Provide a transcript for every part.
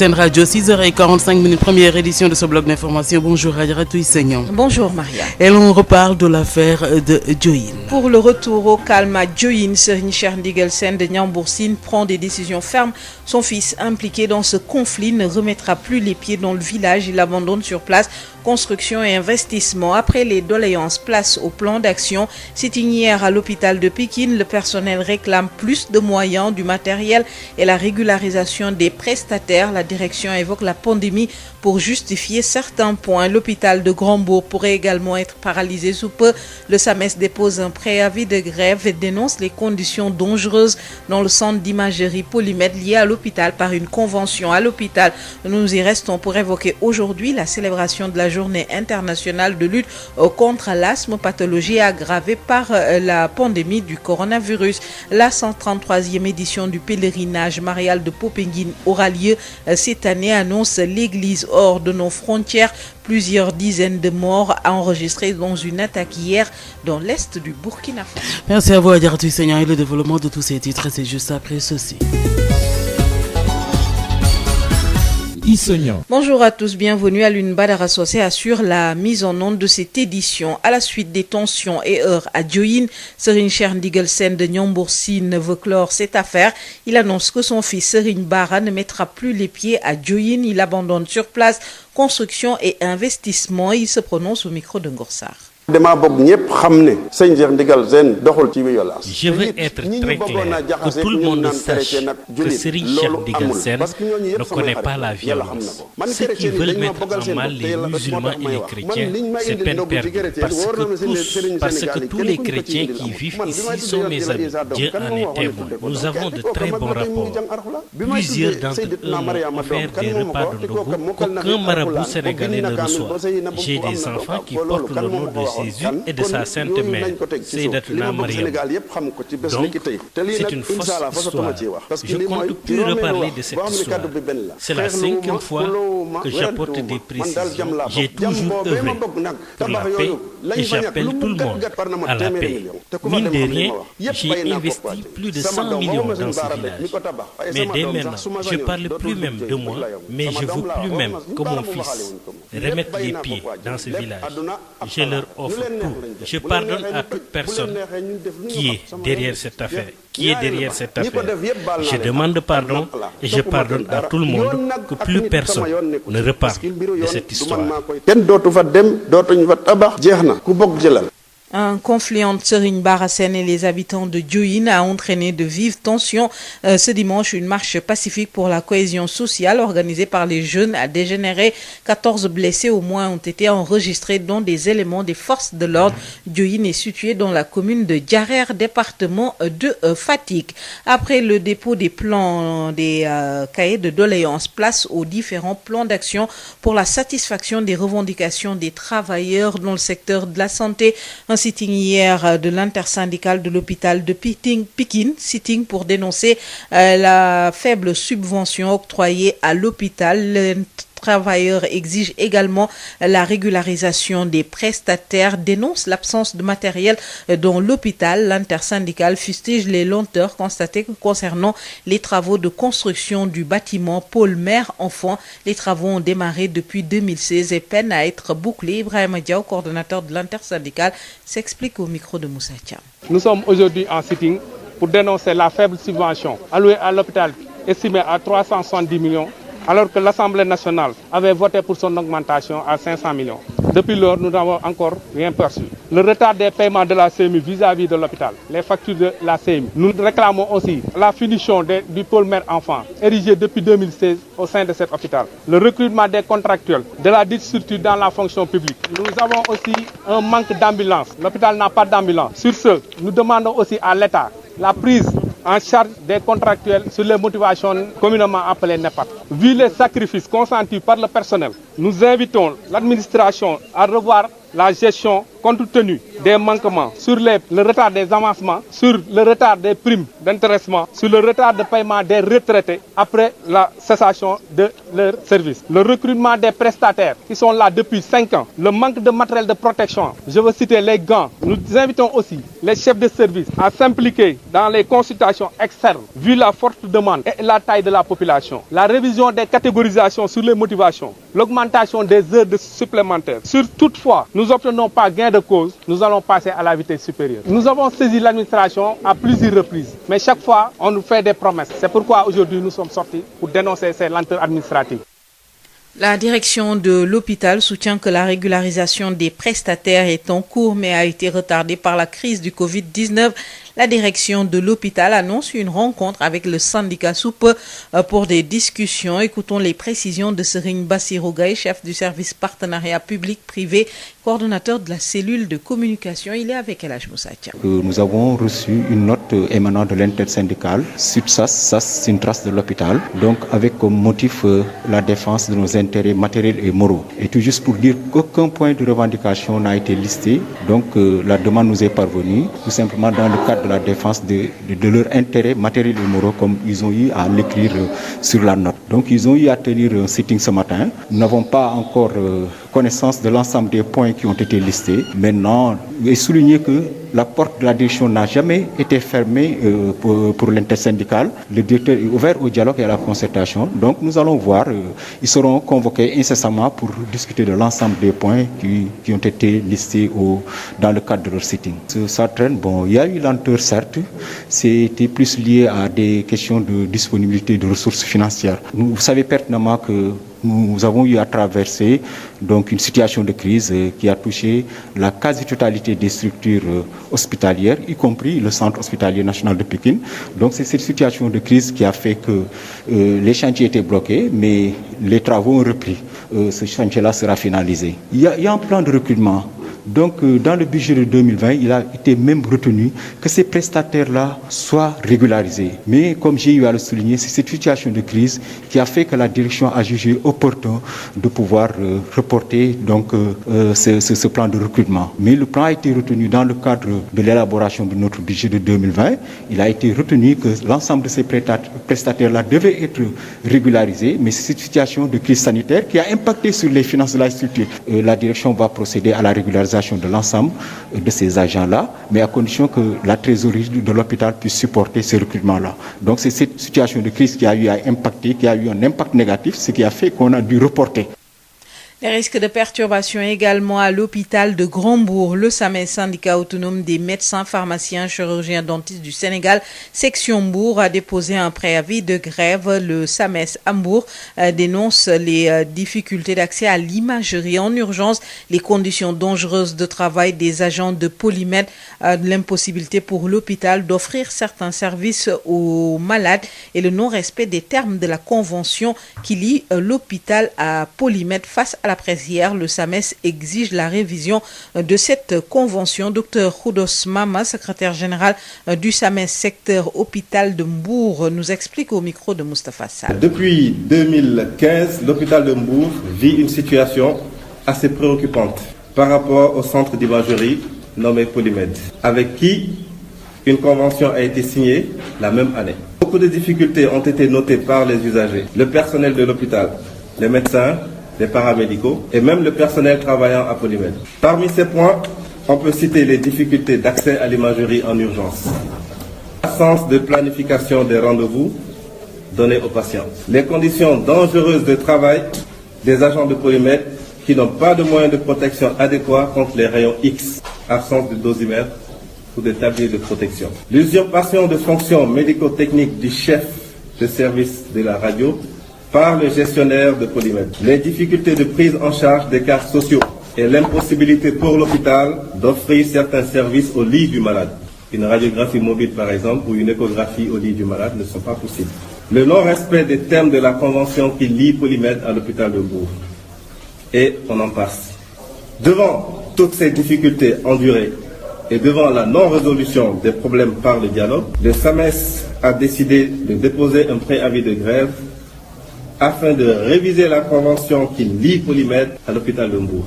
Sen Radio, 6h45, première édition de ce bloc d'information. Bonjour Adjaratou Seignan. Bonjour Maria. Et l'on reparle de l'affaire de Diohine. Pour le retour au calme à Diohine, Serigne Cheikh Ndigal Sène de Ndiambour Sine prend des décisions fermes. Son fils impliqué dans ce conflit ne remettra plus les pieds dans le village. Il abandonne sur place construction et investissement. Après les doléances, place au plan d'action. Sitting hier à l'hôpital de Pékin, le personnel réclame plus de moyens, du matériel et la régularisation des prestataires. La direction évoque la pandémie pour justifier certains points. L'hôpital de Grand-Bourg pourrait également être paralysé sous peu. Le SAMES dépose un préavis de grève et dénonce les conditions dangereuses dans le centre d'imagerie Polymètre lié à l'hôpital par une convention à l'hôpital. Nous y restons pour évoquer aujourd'hui la célébration de la journée internationale de lutte contre l'asthme, pathologie aggravée par la pandémie du coronavirus. La 133e édition du pèlerinage marial de Popenguine aura lieu cette année, annonce l'église hors de nos frontières. Plusieurs dizaines de morts enregistrés dans une attaque hier dans l'est du Burkina Faso. Merci à vous Adjaratou Seignan, et le développement de tous ces titres, c'est juste après ceci. Bonjour à tous, bienvenue à l'Une Badara Socé assure la mise en onde de cette édition. À la suite des tensions et heurts à Diohine, Serigne Cheikh Ndigal Sène de Ndiambour Sine veut clore cette affaire. Il annonce que son fils Serigne Bara ne mettra plus les pieds à Diohine. Il abandonne sur place construction et investissement. Il se prononce au micro de Ngorsar. Je veux être très clair, que tout le monde sache que Serigne Cheikh Ndigal Sène ne connaît pas la violence. Ceux qui veulent mettre en mal les musulmans et les chrétiens, c'est peine perdue, parce que tous les chrétiens qui vivent ici sont mes amis. Dieu en est témoin. Nous avons de très bons rapports. Plusieurs d'entre eux m'ont offert des repas de Ndogo qu'aucun marabout sénégalais ne reçoit. J'ai des enfants qui portent le nom de Jésus et de sa sainte mère, Seydatuna Mariam. Donc, c'est une fausse histoire. Je compte plus reparler de cette histoire. C'est la 5e fois que j'apporte des précisions. J'ai toujours œuvré pour la paix et j'appelle tout le monde à la paix. Mine de rien, j'ai investi plus de 100 millions dans ce village. Mais dès maintenant, je ne parle plus même de moi, mais je ne veux plus même que mon fils remette les pieds dans ce village. Je leur offre tout. Je pardonne à toute personne qui est derrière cette affaire. Je demande pardon et je pardonne à tout le monde que plus personne ne reparle de cette histoire. Un conflit entre Serigne Bara Sène et les habitants de Diohine a entraîné de vives tensions. Ce dimanche, une marche pacifique pour la cohésion sociale organisée par les jeunes a dégénéré. 14 blessés au moins ont été enregistrés, dont des éléments des forces de l'ordre. Diohine est situé dans la commune de Diarère, département de Fatick. Après le dépôt des plans des cahiers de doléances, place aux différents plans d'action pour la satisfaction des revendications des travailleurs dans le secteur de la santé. Un sitting hier de l'intersyndicale de l'hôpital de Pékin, sitting pour dénoncer la faible subvention octroyée à l'hôpital. Les travailleurs exigent également la régularisation des prestataires, dénoncent l'absence de matériel dans l'hôpital. L'intersyndicale fustige les lenteurs constatées concernant les travaux de construction du bâtiment pôle mère-enfant. Les travaux ont démarré depuis 2016 et peinent à être bouclés. Ibrahima Diaw, coordonnateur de l'intersyndicale, s'explique au micro de Moussa Thiam. Nous sommes aujourd'hui en sitting pour dénoncer la faible subvention allouée à l'hôpital, estimée à 370 millions, alors que l'Assemblée nationale avait voté pour son augmentation à 500 millions. Depuis lors, nous n'avons encore rien perçu. Le retard des paiements de la CMU vis-à-vis de l'hôpital, les factures de la CMU. Nous réclamons aussi la finition du pôle mère-enfant, érigé depuis 2016 au sein de cet hôpital. Le recrutement des contractuels de la dite structure dans la fonction publique. Nous avons aussi un manque d'ambulance. L'hôpital n'a pas d'ambulance. Sur ce, nous demandons aussi à l'État la prise en charge des contractuels sur les motivations communément appelées NEPAT. Vu les sacrifices consentis par le personnel, nous invitons l'administration à revoir la gestion compte tenu des manquements sur le retard des avancements, sur le retard des primes d'intéressement, sur le retard de paiement des retraités après la cessation de leur service. Le recrutement des prestataires qui sont là depuis 5 ans, le manque de matériel de protection, je veux citer les gants. Nous invitons aussi les chefs de service à s'impliquer dans les consultations externes, vu la forte demande et la taille de la population. La révision des catégorisations sur les motivations, l'augmentation des heures supplémentaires. Sur toutefois, nous n'obtenons pas gain de cause, nous allons passer à la vitesse supérieure. Nous avons saisi l'administration à plusieurs reprises, mais chaque fois, on nous fait des promesses. C'est pourquoi aujourd'hui, nous sommes sortis pour dénoncer ces lenteurs administratives. La direction de l'hôpital soutient que la régularisation des prestataires est en cours mais a été retardée par la crise du Covid-19. La direction de l'hôpital annonce une rencontre avec le syndicat Soupe pour des discussions. Écoutons les précisions de Serigne Bassirou Gaye, chef du service partenariat public-privé, coordonnateur de la cellule de communication. Il est avec El Hadj Moussa Thiam. Nous avons reçu une note émanant de l'intersyndicale SUTSAS, c'est une trace de l'hôpital, donc avec comme motif la défense de nos intérêts matériels et moraux. Et tout juste pour dire qu'aucun point de revendication n'a été listé, donc la demande nous est parvenue, tout simplement dans le cadre de la défense de leurs intérêts matériels et moraux, comme ils ont eu à l'écrire sur la note. Donc ils ont eu à tenir un sitting ce matin. Nous n'avons pas encore connaissance de l'ensemble des points qui ont été listés. Maintenant, il est souligné que la porte de la direction n'a jamais été fermée pour l'intersyndicale. Le directeur est ouvert au dialogue et à la concertation. Donc nous allons voir, ils seront convoqués incessamment pour discuter de l'ensemble des points qui ont été listés dans le cadre de leur sitting. Ça traîne, il y a eu lenteur certes, c'était plus lié à des questions de disponibilité de ressources financières. Vous savez pertinemment que nous avons eu à traverser donc une situation de crise qui a touché la quasi-totalité des structures hospitalières, y compris le centre hospitalier national de Pékin. Donc c'est cette situation de crise qui a fait que les chantiers étaient bloqués, mais les travaux ont repris. Ce chantier-là sera finalisé. Il y a un plan de recrutement. Donc, dans le budget de 2020, il a été même retenu que ces prestataires-là soient régularisés. Mais, comme j'ai eu à le souligner, c'est cette situation de crise qui a fait que la direction a jugé opportun de pouvoir reporter donc ce plan de recrutement. Mais le plan a été retenu dans le cadre de l'élaboration de notre budget de 2020. Il a été retenu que l'ensemble de ces prestataires-là devaient être régularisés. Mais c'est cette situation de crise sanitaire qui a impacté sur les finances de la structure. La direction va procéder à la régularisation de l'ensemble de ces agents-là, mais à condition que la trésorerie de l'hôpital puisse supporter ces recrutements-là. Donc c'est cette situation de crise qui a eu à impacter, qui a eu un impact négatif, ce qui a fait qu'on a dû reporter. Les risques de perturbation également à l'hôpital de Grand-Bourg. Le SAMES, syndicat autonome des médecins, pharmaciens, chirurgiens, dentistes du Sénégal, section Mbour, a déposé un préavis de grève. Le SAMES à Mbour dénonce les difficultés d'accès à l'imagerie en urgence, les conditions dangereuses de travail des agents de Polymède, l'impossibilité pour l'hôpital d'offrir certains services aux malades et le non-respect des termes de la convention qui lie l'hôpital à Polymède. Face à la presse hier, le SAMES exige la révision de cette convention. Dr Khoudos Mama, secrétaire général du SAMES secteur hôpital de Mbour, nous explique au micro de Moustapha Sall. Depuis 2015, l'hôpital de Mbour vit une situation assez préoccupante par rapport au centre d'imagerie nommé Polymède, avec qui une convention a été signée la même année. Beaucoup de difficultés ont été notées par les usagers, le personnel de l'hôpital, les médecins, les paramédicaux et même le personnel travaillant à Polymède. Parmi ces points, on peut citer les difficultés d'accès à l'imagerie en urgence, l'absence de planification des rendez-vous donnés aux patients, les conditions dangereuses de travail des agents de Polymède qui n'ont pas de moyens de protection adéquats contre les rayons X, absence de dosimètre ou de tablier de protection, l'usurpation de fonctions médico-techniques du chef de service de la radio par le gestionnaire de Polymède, les difficultés de prise en charge des cas sociaux et l'impossibilité pour l'hôpital d'offrir certains services au lit du malade. Une radiographie mobile par exemple ou une échographie au lit du malade ne sont pas possibles. Le non-respect des termes de la convention qui lie Polymède à l'hôpital de Mbour. Et on en passe. Devant toutes ces difficultés endurées et devant la non-résolution des problèmes par le dialogue, le SAMES a décidé de déposer un préavis de grève afin de réviser la convention qui lie Polymède à l'hôpital de Mbour.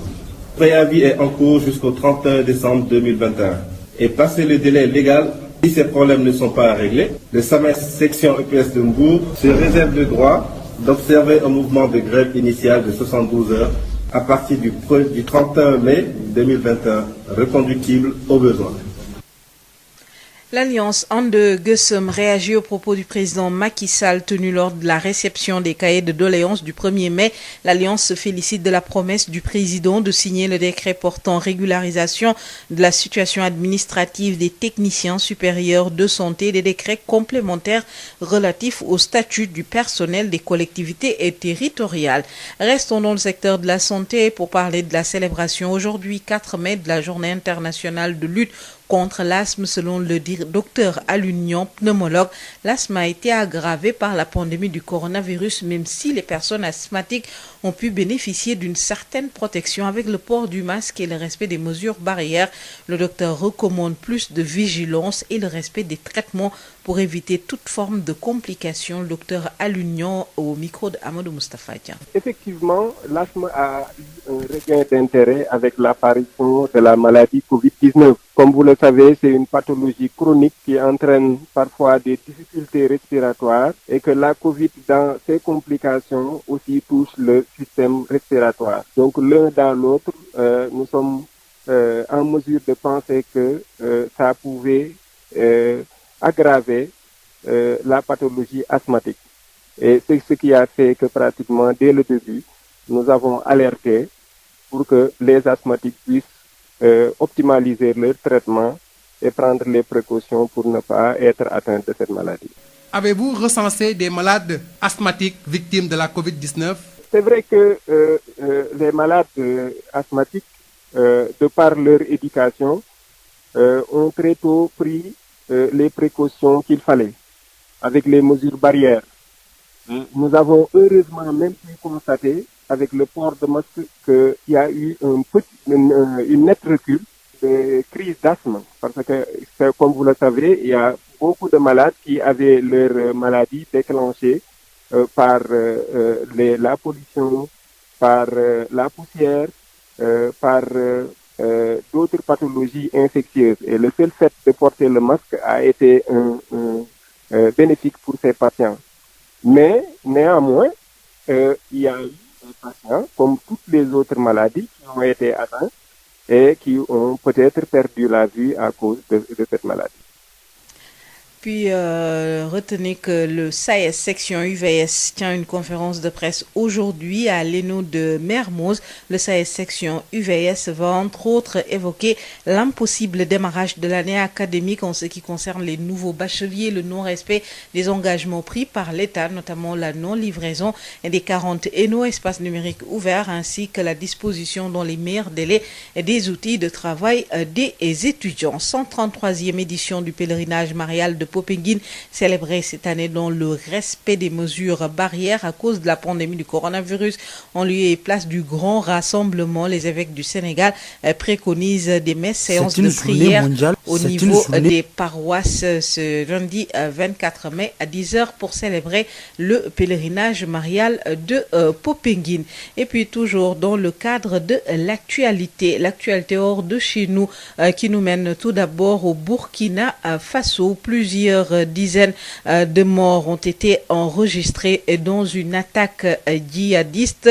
Préavis est en cours jusqu'au 31 décembre 2021. Et passé le délai légal, si ces problèmes ne sont pas réglés, le SAMES section EPS de Mbour se réserve le droit d'observer un mouvement de grève initial de 72 heures à partir du 31 mai 2021, reconductible au besoin. L'Alliance And Gueusseum réagit au propos du président Macky Sall tenu lors de la réception des cahiers de doléances du 1er mai. L'Alliance se félicite de la promesse du président de signer le décret portant régularisation de la situation administrative des techniciens supérieurs de santé et des décrets complémentaires relatifs au statut du personnel des collectivités territoriales. Restons dans le secteur de la santé pour parler de la célébration aujourd'hui 4 mai de la Journée internationale de lutte contre l'asthme. Selon le docteur Alunion, pneumologue, l'asthme a été aggravé par la pandémie du coronavirus, même si les personnes asthmatiques ont pu bénéficier d'une certaine protection avec le port du masque et le respect des mesures barrières. Le docteur recommande plus de vigilance et le respect des traitements pour éviter toute forme de complications. Le docteur Alunion au micro de Amadou Moustapha. Effectivement, l'asthme a eu un regain d'intérêt avec l'apparition de la maladie Covid-19. Comme vous le savez, c'est une pathologie chronique qui entraîne parfois des difficultés respiratoires et que la Covid, dans ses complications, aussi touche le système respiratoire. Donc l'un dans l'autre, nous sommes en mesure de penser que ça pouvait aggraver la pathologie asthmatique. Et c'est ce qui a fait que pratiquement dès le début, nous avons alerté pour que les asthmatiques puissent optimaliser leur traitement et prendre les précautions pour ne pas être atteints de cette maladie. Avez-vous recensé des malades asthmatiques victimes de la Covid-19? C'est vrai que les malades asthmatiques, de par leur éducation, ont très tôt pris les précautions qu'il fallait, avec les mesures barrières. Nous avons heureusement même pu constater, avec le port de masque, qu'il y a eu une nette recul des crises d'asthme. Parce que, comme vous le savez, il y a beaucoup de malades qui avaient leur maladie déclenchée par la pollution, par la poussière, par d'autres pathologies infectieuses. Et le seul fait de porter le masque a été bénéfique pour ces patients. Mais néanmoins, il y a eu des patients, comme toutes les autres maladies, qui ont été atteints et qui ont peut-être perdu la vue à cause de cette maladie. Puis retenez que le SAES section UVS tient une conférence de presse aujourd'hui à l'ENO de Mermoz. Le SAES section UVS va entre autres évoquer l'impossible démarrage de l'année académique en ce qui concerne les nouveaux bacheliers, le non-respect des engagements pris par l'État, notamment la non-livraison des 40 ENO espaces numériques ouverts, ainsi que la disposition dans les meilleurs délais des outils de travail des étudiants. 133e édition du pèlerinage marial de Popenguine, célébré cette année dans le respect des mesures barrières à cause de la pandémie du coronavirus. En lieu et place du grand rassemblement, les évêques du Sénégal préconisent des messes, séances de prière au niveau des paroisses ce lundi 24 mai à 10h pour célébrer le pèlerinage marial de Popenguine. Et puis toujours dans le cadre de l'actualité hors de chez nous qui nous mène tout d'abord au Burkina Faso. Plusieurs dizaines de morts ont été enregistrées dans une attaque djihadiste.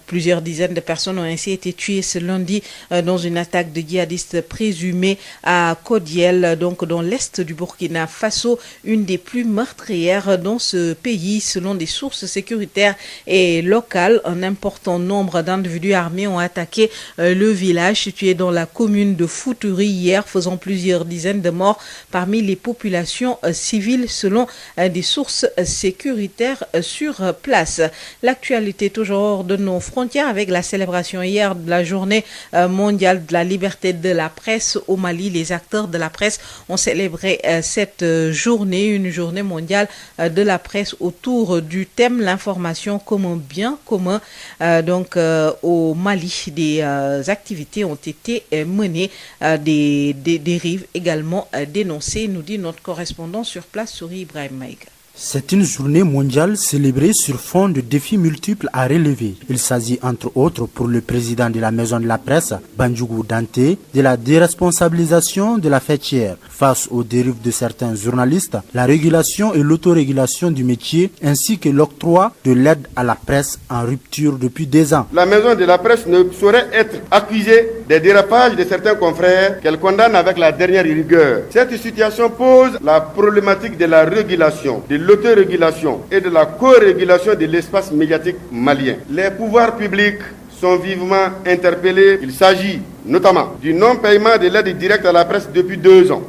Plusieurs dizaines de personnes ont ainsi été tuées ce lundi dans une attaque de djihadistes présumée à Kodiel, donc dans l'est du Burkina Faso, une des plus meurtrières dans ce pays. Selon des sources sécuritaires et locales, un important nombre d'individus armés ont attaqué le village situé dans la commune de Futuri hier, faisant plusieurs dizaines de morts parmi les populations civiles selon des sources sécuritaires sur place. L'actualité toujours hors de nos frontières avec la célébration hier de la journée mondiale de la liberté de la presse au Mali. Les acteurs de la presse ont célébré cette journée, une journée mondiale de la presse autour du thème l'information comme un bien commun. Donc au Mali, des activités ont été menées, des dérives également dénoncées, nous dit notre correspondant sur place, Souri Ibrahim Maïga. C'est une journée mondiale célébrée sur fond de défis multiples à relever. Il s'agit entre autres pour le président de la Maison de la Presse, Bandjougou Dante, de la déresponsabilisation de la fêtière face aux dérives de certains journalistes, la régulation et l'autorégulation du métier, ainsi que l'octroi de l'aide à la presse en rupture depuis 2 ans. La Maison de la Presse ne saurait être accusée des dérapages de certains confrères qu'elle condamne avec la dernière rigueur. Cette situation pose la problématique de la régulation, de l'autorégulation et de la co-régulation de l'espace médiatique malien. Les pouvoirs publics sont vivement interpellés. Il s'agit notamment du non-paiement de l'aide directe à la presse depuis 2 ans.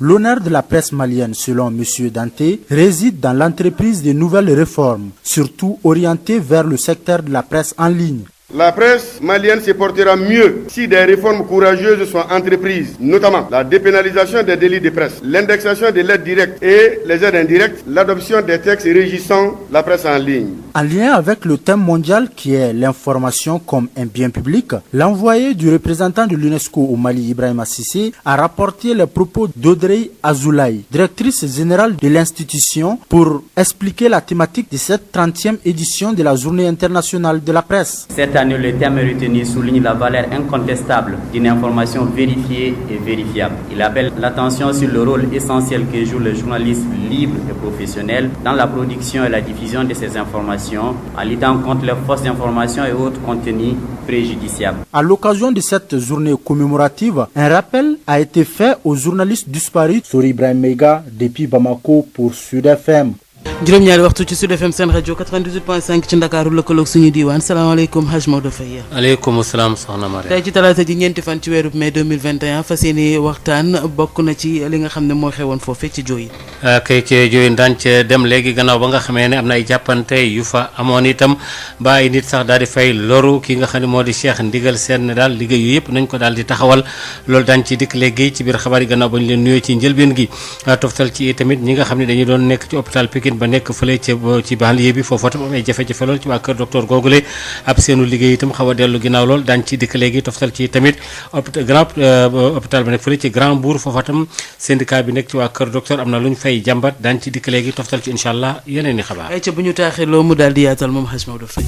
L'honneur de la presse malienne, selon M. Dante, réside dans l'entreprise de nouvelles réformes, surtout orientées vers le secteur de la presse en ligne. La presse malienne se portera mieux si des réformes courageuses sont entreprises, notamment la dépénalisation des délits de presse, l'indexation de l'aide directe et les aides indirectes, l'adoption des textes régissant la presse en ligne. En lien avec le thème mondial qui est l'information comme un bien public, l'envoyé du représentant de l'UNESCO au Mali, Ibrahima Cissé, a rapporté les propos d'Audrey Azoulaï, directrice générale de l'institution, pour expliquer la thématique de cette 30e édition de la Journée internationale de la presse. Cette année, le thème retenu souligne la valeur incontestable d'une information vérifiée et vérifiable. Il appelle l'attention sur le rôle essentiel que joue le journaliste libre et professionnel dans la production et la diffusion de ces informations, en luttant contre les fausses informations et autres contenus préjudiciables. À l'occasion de cette journée commémorative, un rappel a été fait aux journalistes disparus. Sori Ibrahim Mega depuis Bamako pour Sud FM. juróom-ñaari waxtu ci Sud FM seen rajo 98.5 ci Ndakaaru lëkkaloog suñu diwaan salaamaaleykum Haj Maodo Faye. aleykum salaam soxna Marie. tey ci talaata ji ñeenti fan ci weeru mai 2021 fas yéene waxtaan bokk na ci li nga xam ne moo xewoon foofee ci Diohine. kay ci Diohine daan ca dem léegi gannaaw ba nga xamee ne am na ay jàppante yu fa amoon itam ba ay nit sax daal di fay loru ki nga xam ne moo di Cheikh Ndigal Sène daal liggéey yu yëpp nañ ko daal di taxawal loolu daan ci dikk léegi ci biir xabaar yi gannaaw ba ñu leen nuyoo ci njëlbeen gi toftal ci tamit ñi nga xam ne dañu doon nekk ci hôpital Pikine ba nekk fële ci banlieue bi foofu tam am ay jafe-jafe lool ci waa kër docteur googule ab seenu liggéey itam xaw a dellu ginnaaw lool daan ci dikk léegi toftal ci tamit hôpital ba nekk fële ci Grand Mbour foofu tam syndicat bi nekk ci waa kër docteur am na lu ñu fay jàmbat daan ci dikk léegi toftal ci incha allah yeneen i xabaar. ay ca bu ñu taaxee loo mu daal di yaatal moom Haj Maodo Faye.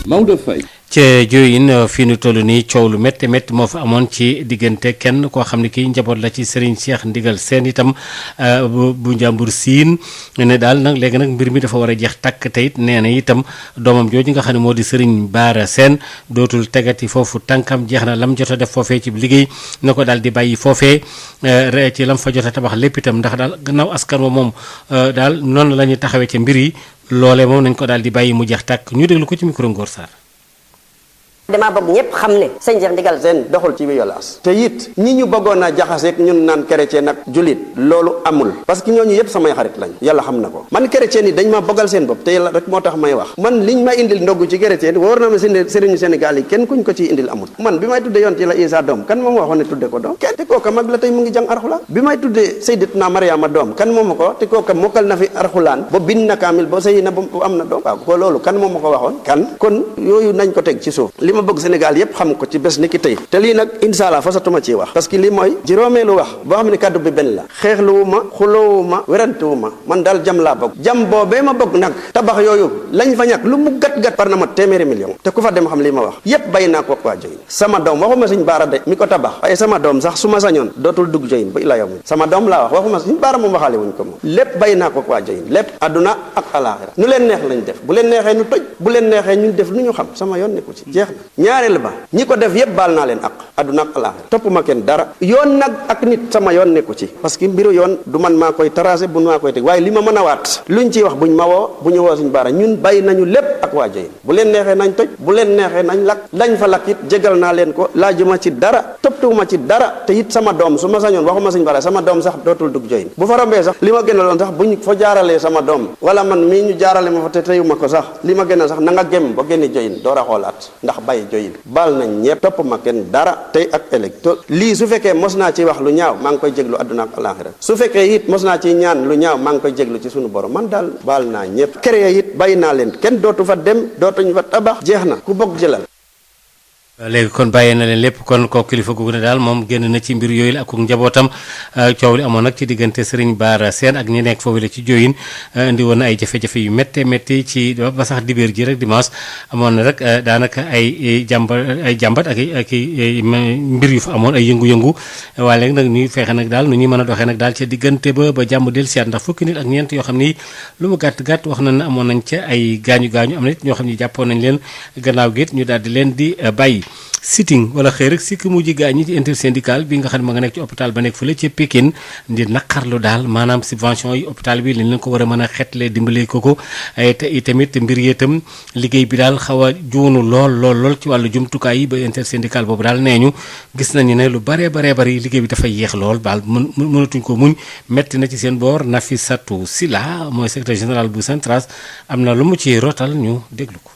Maodo Faye. ca Diohine fii nu toll nii coow lu métti métti moo fa amoon ci diggante kenn koo xam ne kii njaboot la ci Serigne Cheikh Ndigal Sène itam bu Njàmbur Siin ne daal nag léegi nag mbir mi dafa war a jeex takk te it nee na itam doomam jooju nga xam ne moo di Serigne Bara Sène dootul tegati foofu tànkam jeex na lam jot a def foofee ci liggéey na ko daal di bàyyi foofee ci lam fa jot a tabax lépp itam ndax daal gannaaw askan wa moom daal noonu la ñuy taxawee ci mbir yi loolee moom nañ ko daal di bàyyi mu jeex tàkk ñu déglu ko ci micro Ngor Sarr. dama bëgg ñëpp xam ne sëñ Cheikh Ndigal Sène doxul ci violence te it ñi ñu bëggoon a jaxaseeg ñun naan chrétien ak julit loolu amul parce que ñooñu yëpp samay xarit lañ yàlla xam na ko man chrétien yi dañ ma bëggal seen bopp te yàlla rek moo tax may wax man liñ ma indil ndogg ci chrétien wóor na ma sëriñu Sénégal yi kenn kuñ ko ciy indil amul man bi may tudde yoon ci la Isa doom kan moom waxoon ne tudde ko doom kenn te kooka mag la tey mu ngi jàng arxulaan bi may tudde Sayyidatuna Mariama doom kan moom ma ko te kooka mokkal na fi arxulaan ba bind na kaamil ba sëy na ba am na doom waaw ko loolu kan moom ma ko waxoon kan kon yooyu nañ ko teg ci suuf ma bëgg Sénégal yépp xam ko ci bés ni ki tey te lii nag inshallah fasatuma ciy wax parce que lii mooy juróomeelu wax boo xam ne kàddu bi benn la xeexluwuma xulowuma werantewuma man daal jam laa bëgg jam boobee ma bëgg nag tabax yooyu lañ fa ñàkk lu mu gat-gat par na ma téeméeri million te ku fa dem xam lii ma wax yépp bàyyi naa ko waa Diohine sama doom waxuma Sëñ Baara de mi ko tabax waaye sama doom sax su ma sañoon dootul dugg Diohine ba ila yow mi sama doom laa wax waxuma Sëñ Baara moom waxaale wuñ ko moom lépp bàyyi naa ko waa Diohine lépp adduna ak alaxira nu leen neex lañ def bu leen neexee nu toj bu leen neexee ñu def lu ñu xam sama yoon nekku ci jeex na ñaareel ba ñi ko def yëpp baal naa leen ak adduna ak alaaxira topp ma kenn dara yoon nag ak nit sama yoon nekku ci parce que mbiru yoon du man maa koy tracé bu maa koy teg waaye li ma mën a waat luñ ciy wax buñ ma woo bu ñu woo Sëñ Baara ñun bàyyi nañu lépp ak waa Diohine bu leen neexee nañ toj bu leen neexee nañ lakk lañ fa lakk it jégal naa leen ko laajuma ci dara topptuwuma ci dara te it sama doom su ma sañoon waxuma Sëñ Baara sama doom sax dootul dugg Diohine bu fa rombee sax li ma gënaloon sax buñ fa jaaralee sama doom wala man mii ñu jaarale ma fa te teyuma ko sax li ma gënal sax na nga gém ba génne Diohine door a xoolaat ndax bàyyi Diohine baal nañ ñëpp topp ma kenn dara tey ak ëllëg lii su fekkee mos naa ci wax lu ñaaw maa ngi koy jéglu adduna ak alaxira su fekkee it mos naa ci ñaan lu ñaaw maa ngi koy jéglu ci sunu borom man daal baal naa ñëpp kere it bàyyi naa leen kenn dootu fa dem dootuñ fa tabax jeex na ku bokk jëlal léegi kon bàyyee na leen lépp kon kooku kilifa googu ne daal moom génn na ci mbir yooyu la ak njabootam coow li amoon nag ci diggante Serigne Bara Sène ak ñi nekk foofu la ci Diohine indi woon na ay jafe-jafe yu méttee métti ci ba sax dibéer ji rek dimanche amoon na rek daanaka ay jàmbat ak mbir yu fa amoon ay yëngu-yëngu waaye léegi nag ñuy fexe nag daal nu ñuy mën a doxee nag daal ca diggante ba jàmm del siyaat ndax fukki nit ak ñeent yoo xam ni lu mu gàtt-gàtt wax na ne amoon nañ ca ay gaañu-gaañu am na ñoo xam ne jàppoon nañ leen gannaaw gi ñu daal di leen di bàyyi sitting wala xëy rek sikk mujj gaañi ci intersyndical bi nga xam ne ma nga nekk ci hôpital ba nekk fële ca Pikine di naqarlu daal maanaam subvention yi hôpital bi lañ leen ko war a mën a xetle dimbalee ko te itamit mbir yi itam liggéey bi daal xaw a juunu lool ci wàllu jumtukaay yi ba intersyndical boobu daal nee ñu gis nañu ne lu bari liggéey bi dafay yéex lool daal mënatuñ ko muñ metti na ci seen boor Nafissatou Sila mooy secrétaire général bu Centras am na lu mu ci rotal ñu déglu ko.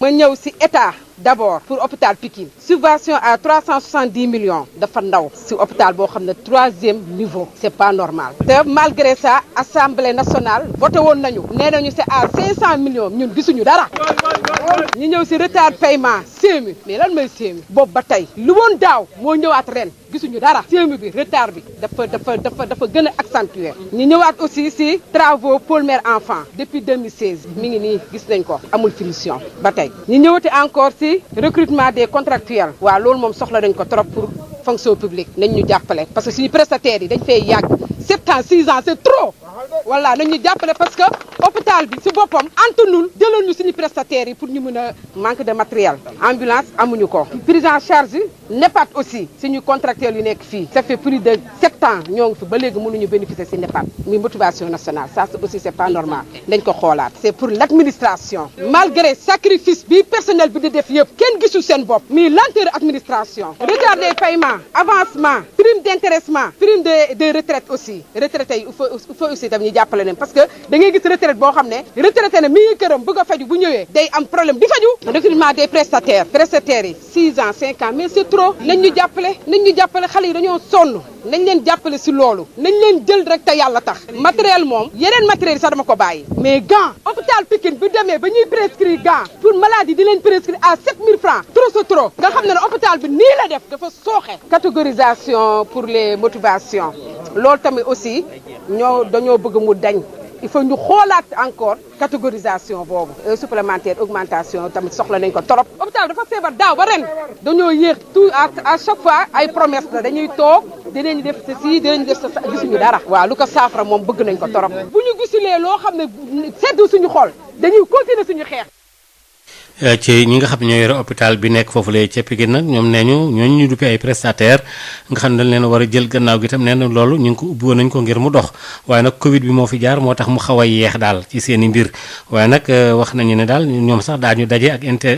ma ñëw ci état d'abord pour hôpital Pikine subvention à 370 millions dafa ndaw ci hôpital boo xam ne 3e niveau c'est pas normal te malgré ça assemblée nationale voté woon nañu nee nañu c'est à 500 millions ñun gisuñu dara ñu ñëw ci retard paiement CMU mais lan mooy CMU boobu ba tey lu woon daaw moo ñëwaat ren gisuñu dara CMU bi retard bi dafa gën a accentué ñu ñëwaat aussi ci travaux pôle mère enfant depuis 2016 mi ngi nii gis nañ ko amul finition ba tey ñu ñëwati encore ci recrutement des contractuels waaw loolu moom soxla nañ ko trop pour fonction publique nañ ñu jàppale parce que suñu prestataires yi dañ fay yàgg 7 ans 6 ans c'est trop voilà nañ ñu jàppale parce que hôpital bi ci boppam antanul jëlal ñu suñu prestataires yi pour ñu mën a manque de matériel ambulance amuñu ko prise en charge NEPAD aussi suñu contractuels yu nekk fii ça fait plus de 7 ans ñoo ngi fi ba léegi mënuñu bénéficier ci NEPAD muy motivation nationale ça aussi c'est pas normal dañ ko xoolaat c'est pour l'administration malgré sacrifice bi personnel bi di def yëpp kenn gisul seen bopp mais lenteur administration retard des paiements avancement prime d'intéressement prime de retraite aussi retraité yi il faut aussi tam ñu jàppale leen parce que da ngay gis retraite boo xam ne retraité na mi ngi këram bëgg a faju bu ñëwee day am problème di faju recrutement des prestataires yi 6 ans 5 ans mais c'est trop nañ ñu jàppale xale yi dañoo sonn nañ leen jàppale ci loolu nañ leen jël rek te yàlla tax matériel moom yeneen matériel yi sax dama ko bàyyi mais gants hôpital Pikine bu demee ba ñuy prescrire gants pour maladie di leen prescrire à 7000 francs trop c'est trop nga xam ne ne hôpital bi nii la def dafa sooxe catégorisation pour les motivations loolu tamit aussi dañoo bëgg mu dañ il faut ñu xoolaat encore catégorisation boobu supplémentaire augmentation tamit soxla nañ ko trop hôpital dafa feebar daaw ba ren dañoo yéex tout à chaque fois ay promesse la dañuy toog dinañ def ceci dinañ def sa gisuñu dara waaw lu ko saafara moom bëgg nañ ko trop bu ñu gisulee loo xam ne seddu suñu xol dañuy continuer suñu xeex ci ñi nga xam ne ñoo yore hôpital bi nekk foofu lay ca Pikine nag ñoom nee ñooñu ñu duppee ay prestataire nga xam ne dañ leen war a jël gannaaw gi tam nee na loolu ñu ngi ko ubbi woon nañ ko ngir mu dox waaye nag Covid bi moo fi jaar moo tax mu xaw a yeex daal ci seen i mbir waaye nag wax nañu ne daal ñoom sax daañu daje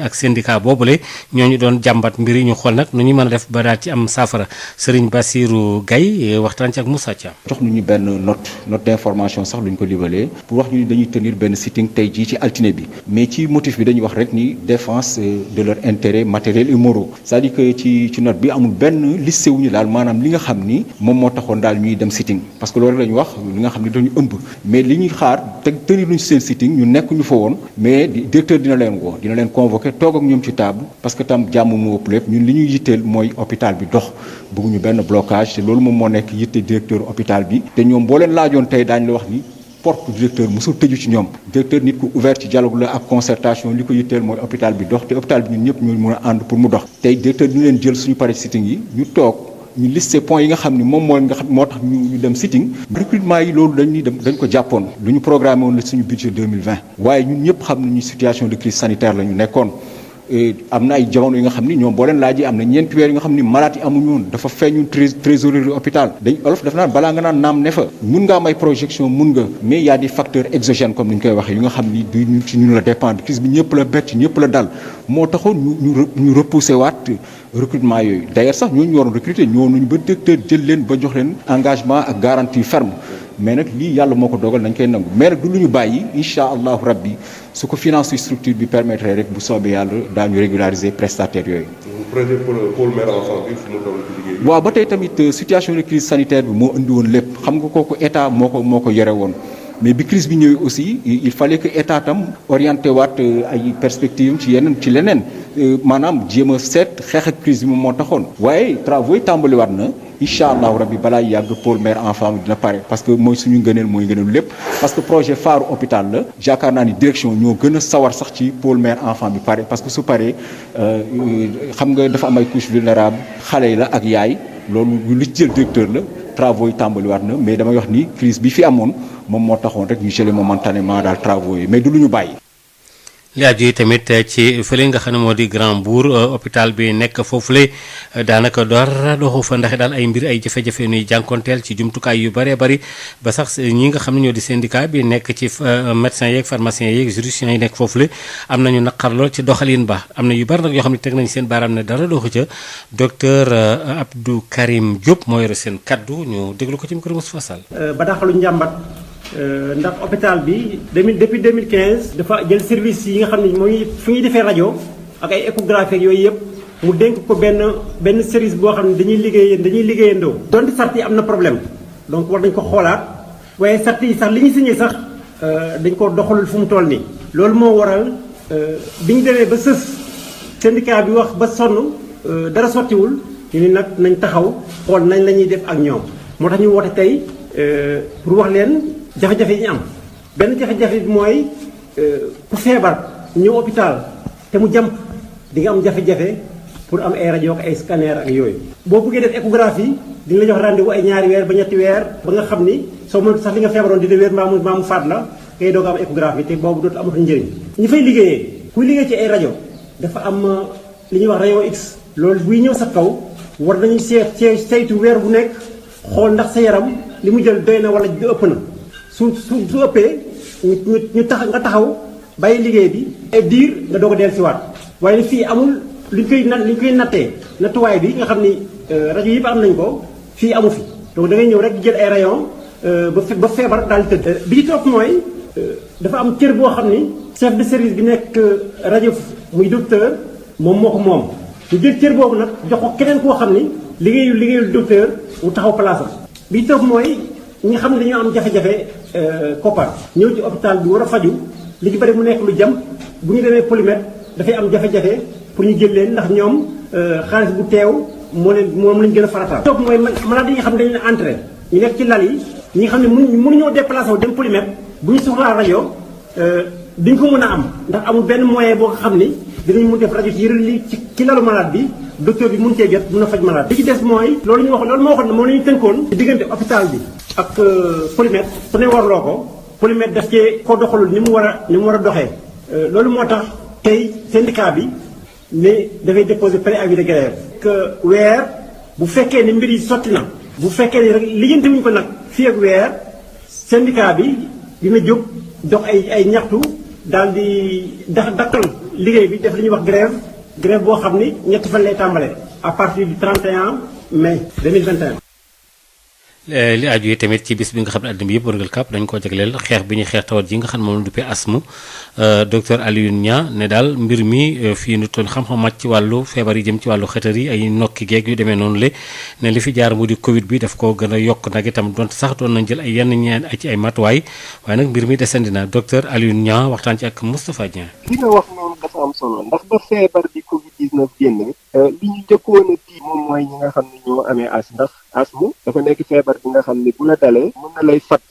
ak syndicat boobule ñooñu doon jàmbat mbir yi ñu xool nag nu ñu mën a def ba daal ci am saafara Serigne Bassirou Gaye waxtaan ci ak Moussa Thiam. jox nañu benn note d'information sax luñ ko libalee pour wax ñu dañuy tenir benn sitting tey jii ci altine bi mais ci motif bi dañuy wax rek ni défense de leur intérêt matériel et moraux c'est-à-dire que ci note bi amul benn liste wuñu daal maanaam li nga xam ni moom moo taxoon daal ñuy dem sitting parce que loolu la ñu wax li nga xam ni dañu ëmb mais li ñuy xaar te tenir luñu seen sitting ñu nekk ñu fa woon mais directeur dina leen convoquer toog ak ñoom ci table parce que tam jàmm mu ëpp lépp ñun li ñuy yitteel mooy hôpital bi dox bëgguñu benn blocage te loolu moom moo nekk yitte directeur hôpital bi te ñoom boo leen laajoon tey daañu la wax ni porte directeur mosul tëju ci ñoom directeur nit ku ouvert ci dialogue la ak concertation li ko yitteel mooy hôpital bi dox te hôpital bi ñun ñëpp ñoo mën a ànd pour mu dox tey directeur dina leen jël suñu pare sitting yi ñu toog ñu listé points yi nga xam ni moom moo tax ñu dem sitting recrutement yi loolu dañ ko jàppoon lu ñu programmé woon la suñu budget 2020 waaye ñun ñëpp xam nañu situation de crise sanitaire la ñu nekkoon am na ay jamono yi nga xam ni ñoom boo leen laajee am na ñeenti weer yi nga xam ni malade yi amuñu woon dafa feeñu trésorerie hôpital olof dafa naan balaa nga naan naam ne fa mun nga am ay projection mun nga mais y a des facteurs exogènes comme ni ñu koy waxee yu nga xam ni du ci ñun la dépendre crise bi ñëpp la bett ñëpp la dal moo taxoon ñu repousser waat recrutement yooyu d'ailleurs sax ñooñu waroon recruter ñoo nañu ba directeur jël leen ba jox leen engagement ak garantie ferme mais nag lii yàlla moo ko dogal nañ koy nangu mais nag du lu ñu bàyyi incha allahu rabbi su ko finance structure bi permettre rek bu soobee yàlla daañu régulariser prestataires yooyu. projet pôle mère enfant bi fu mu toll ci liggéey. waaw ba tey tamit situation de crise sanitaire bi moo indi woon lépp xam nga kooku état moo ko yore woon mais bi crise bi ñëwee aussi il fallait que état tam orienté waat ay perspectives ci leneen maanaam jéem a seet xeex ak crise bi moom moo taxoon waaye travaux yi tàmbaliwaat na incha allahu rabbi balaa yàgg pôle mère enfant bi dina pare parce que mooy suñu mooy ngëneel lépp parce que projet phare hôpital la yaakaar naa ni direction ñoo gën a sawar sax ci pôle mère enfant bi pare parce que su paree xam nga dafa am ay couches vulnérables xale yi la ak yaay loolu li ci jël directeur la travaux yi tàmbaliwaat na mais damay wax ni crise bi fi amoon moom moo taxoon rek ñu gelé momentanément daal travaux yi mais du lu ñu bàyyi. li aju yi tamit ci fële nga xam ne moo di Grand Mbour hôpital bi nekk foofule daanaka dara doxu fa ndax daal ay mbir ay jafe-jafe nuy jànkonteel ci jumtukaay yu bëree bëri ba sax ñi nga xam ne ñoo di syndicat bi nekk ci médecins yeeg pharmaciens yeeg juristes yi nekk foofule am nañu naqar lool ci doxalin ba am na yu bëri nag yoo xam ne teg nañu seen baaraam ne dara doxu ca docteur Abdou Karim Diop moo yore seen kaddu ñu déglu ko ci micro Moustapha Sall. bataaxalu njàmbat. ndax hôpital bi depuis 2015 dafa jël service yi nga xam ne mooy fu ñuy defee rajo ak ay échographie ak yooyu yëpp mu dénk ko benn service boo xam ne dañuy liggéeyandoo. donte sart yi am na problème donc war nañ ko xoolaat waaye sart yi sax li ñu signé sax dañ ko doxalul fu mu toll nii. loolu moo waral bi ñu demee ba sës syndicat bi wax ba sonn dara sottiwul ñu ni nag nañ taxaw xool nañ la ñuy def ak ñoom moo tax ñu woote tey pour wax leen. jafe-jafe yi ñu am benn jafe-jafe bi mooy ku feebar ñëw hôpital te mu jàmp di nga am jafe-jafe pour am ay rajo ak ay scanner ak yooyu. boo bëggee def échographie dina la jox rendez-vous ay ñaari weer ba ñetti weer ba nga xam ni soo mënut sax li nga feebaroon dina wér mbaa mu faat la ngay doog a am échographie te boobu dootu amatul njëriñ. ñi fay liggéeyee kuy liggéey ci ay rajo dafa am li ñuy wax rayon X. loolu buy ñëw sa kaw war nañu saytu weer bu nekk xool ndax sa yaram li mu jël doy na wala ëpp na. su ëppee ñu taxaw bàyyi liggéey bi ay diir nga doog a dellusiwaat waaye fii amul luñ koy nattee nattuwaay bi nga xam ni rajo yëpp am nañ ko fii amu fi donc da ngay ñëw rek jël ay rayon ba feebar daal di tëdd. bi ci topp mooy dafa am cër boo xam ni chef de service bi nekk rajo muy docteur moom moo ko moom ñu jël cër boobu nag jox ko keneen koo xam ni liggéeyul docteur mu taxaw place am. bi ci topp mooy ñi nga xam ne dañoo am jafe-jafe koppar ñëw ci hôpital bi war a faju li ci bari mu nekk lu jam bu ñu demee polymètre dafay am jafe-jafe pour ñu jël leen ndax ñoom xaalis bu teew moom lañ gën a farataal. topp mooy malade yi nga xam ne dañu leen entré ñu nekk ci lal yi ñi nga xam ne mënuñoo déplacé wu dem polymètre bu ñu soxlaa rajo duñ ko mën a am ndax amul benn moyen boo xam ni dinañ mun def rajo ci lalu malade bi docteur bi mun cee jot mun a faj malade. li ci des mooy loolu moo waxoon ne moom la ñu tënkoon ci diggante hôpital bi ak polymètre su ne warloo ko polymètre daf cee ko doxalul ni mu war a doxee loolu moo tax tey syndicat bi ne dafay déposer préavis de grève que weer bu fekkee ne mbir yi sotti na bu fekkee ne rek lijjanti wuñ ko nag fii ak weer syndicat bi dina jóg dox ay ñaxtu daal di dakkal liggéey bi def li ñuy wax grève boo xam ni ñetti fan lay tàmbale à partir du 31 mai 2021. li aju yi tamit ci bis bi nga xam ne àddina bi yëpp wërngal kàpp dañ ko jagleel xeex bi ñuy xeex tawat ji nga xam ne moom la duppee asthme docteur Alioune Niang ne daal mbir mi fii nu toll xam-xam màcc ci wàllu feebar yi jëm ci wàllu xetar yi ay nokki geeg yu demee noonu le ne li fi jaar mu di Covid bi daf ko gën a yokk nag itam donte sax doon nañ jël ay yenn ñeen ci ay matuwaay waaye nag mbir mi desandi na docteur Alioune Niang waxtaan ci ak Moustapha Dieng. li nga wax noonu dafa am solo ndax ba feebar di Covid 19 génn li ñu njëkkoon a tiit moom mooy ñi nga xam ne ñoo amee ndax asthme dafa nekk feebar bi nga xam ne bu la dalee mën na lay fatt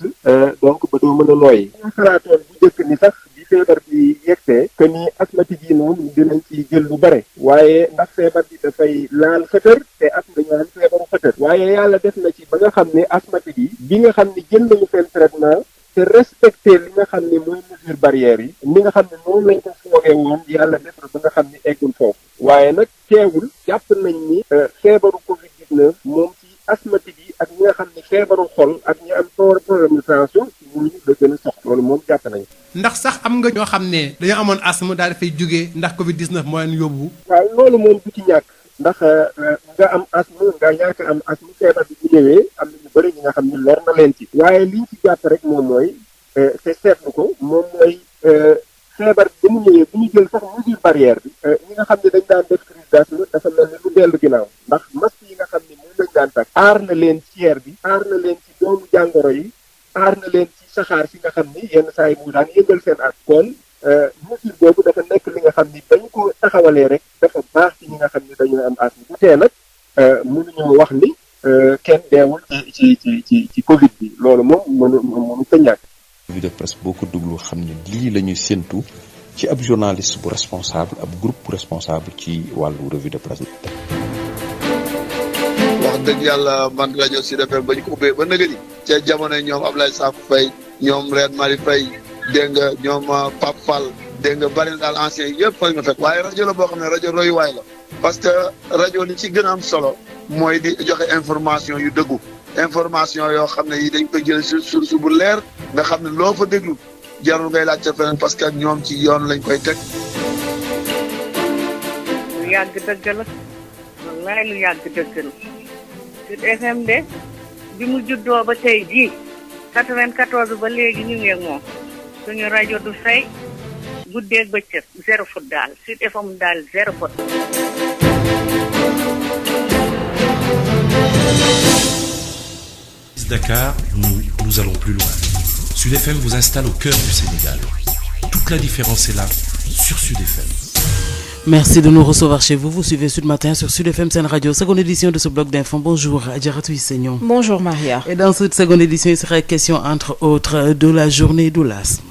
donc ba doo mën a nooyi. nga xalaatoon bu njëkk ni sax bi feebar bi yegsee que ni asthmatique yi moom dinañ ci jël lu bare waaye ndax feebar bi dafay laal xëtër te asthme dañu naan feebaru xëtër waaye yàlla def na ci ba nga xam ne asthmatique yi bi nga xam ne jël nañu seen traitement te respecté li nga xam ne mooy mesure barrière yi ni nga xam ne noonu lañ ko foogee woon yàlla def na ba nga xam ne eggul foofu waaye nag teewul jàpp nañ ni feebaru Covid 19 moom ci asthmatique yi ak ñi nga xam ne feebaru xol ak ñi am problème de tension ci ñooñu la gën a sox loolu moom jàpp nañ ndax sax am nga ñoo xam ne dañoo amoon asthme daal dafay jógee ndax Covid 19 moo leen yóbbu. waaw loolu moom du ci ñàkk ndax nga am asthme nga ñàkk am asthme feebar bi bu ñëwee am na ñu bëri ñi nga xam ne lor na leen ci. waaye liñ ci jàpp rek moom mooy te seetlu ko moom mooy feebar bi ba mu ñëwee bu ñu jël sax mesure barrière bi ñi nga xam ne dañ daan def crise d'asthme dafa mel ni lu dellu ginnaaw ndax masque yi nga xam ne moom lañ daan takk aar na leen ci air bi aar na leen ci doomu jàngoro yi aar na leen ci saxaar si nga xam ni yenn saa yi mu daan yëngal seen at kon mesure boobu dafa nekk li nga xam ni bañ ko taxawalee rek dafa baax ci ñi nga xam ni dañuy am asthme bu tee nag mënuñoo wax ni kenn deewul ci Covid bi loolu moom mënu ko ñàkk. revue de presse boo ko déglu xam ne lii la ñuy séntu ci ab journaliste bu responsable ab groupe bu responsable ci wàllu revue de presse bi. wax dëgg yàlla man rajo Sud FM ba ñu ko ubbee ba nëgë ni ca jamono ñoom Ablaye Sakho Faye ñoom Reine Marie Faye dégg nga ñoom Pape Fall dégg nga bari na daal ancien yëpp fa nga fekk waaye rajo la boo xam ne rajo royuwaay la parce que rajo li ci gën a am solo mooy di joxe information yu dëggu information yoo xam ne yi dañ koy jël source bu leer nga xam ne loo fa déglu jarul ngay laaj ca feneen parce que ñoom ci yoon lañ koy teg. lu yàgg dëgg la wallaay lu yàgg dëgg la Sud FM de bi mu juddoo ba tey jii 94 ba léegi ñu ngi ak moom suñu rajo du fay guddeeg bëccëg zéro faute daal Sud FM daal zéro faute. Dakar, nous allons plus loin. Sud FM vous installe au cœur du Sénégal. Toute la différence est là, sur Sud FM. Merci de nous recevoir chez vous. Vous suivez Sud Matin sur Sud FM Sen Radio. Seconde édition de ce bloc d'infos. Bonjour, Adjaratou Isseignon. Bonjour, Maria. Et dans cette seconde édition, il sera question, entre autres, de la journée de l'asthme.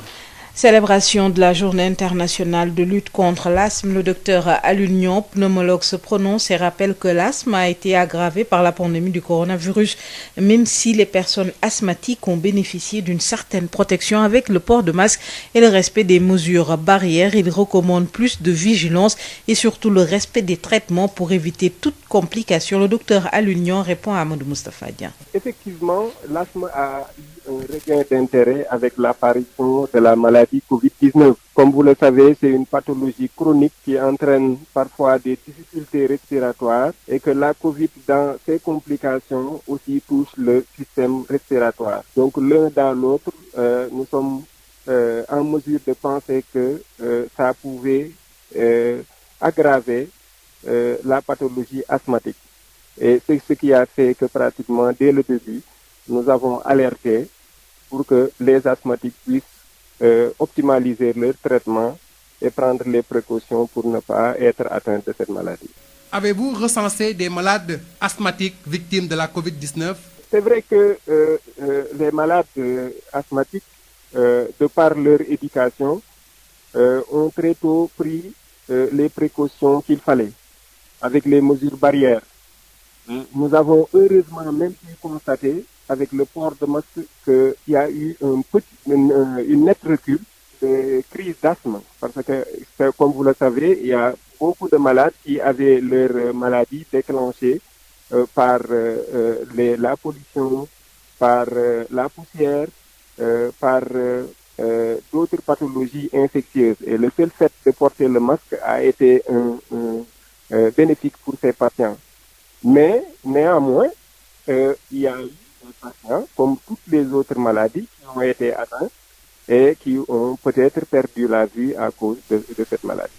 Célébration de la journée internationale de lutte contre l'asthme. Le docteur Alioune Niang, pneumologue, se prononce et rappelle que l'asthme a été aggravé par la pandémie du coronavirus, même si les personnes asthmatiques ont bénéficié d'une certaine protection avec le port de masque et le respect des mesures barrières. Il recommande plus de vigilance et surtout le respect des traitements pour éviter toute complication. Le docteur Alioune Niang répond à Amadou Moustapha Dieng. Effectivement, l'asthme a un regain d'intérêt avec l'apparition de la maladie Covid-19. Comme vous le savez, c'est une pathologie chronique qui entraîne parfois des difficultés respiratoires et que la Covid, dans ses complications, aussi touche le système respiratoire. Donc l'un dans l'autre, nous sommes en mesure de penser que ça pouvait aggraver la pathologie asthmatique. Et c'est ce qui a fait que pratiquement dès le début, nous avons alerté pour que les asthmatiques puissent optimaliser leur traitement et prendre les précautions pour ne pas être atteints de cette maladie. Avez-vous recensé des malades asthmatiques victimes de la Covid-19? C'est vrai que les malades asthmatiques, de par leur éducation, ont très tôt pris les précautions qu'il fallait, avec les mesures barrières. Nous avons heureusement même pu constater avec le port de masque qu'il y a eu une nette recul des crises d'asthme. Parce que, comme vous le savez, il y a beaucoup de malades qui avaient leur maladie déclenchée par la pollution, par la poussière, par d'autres pathologies infectieuses. Et le seul fait de porter le masque a été bénéfique pour ces patients. Mais néanmoins, il y a eu des patients, comme toutes les autres maladies, qui ont été atteints et qui ont peut-être perdu la vue à cause de cette maladie.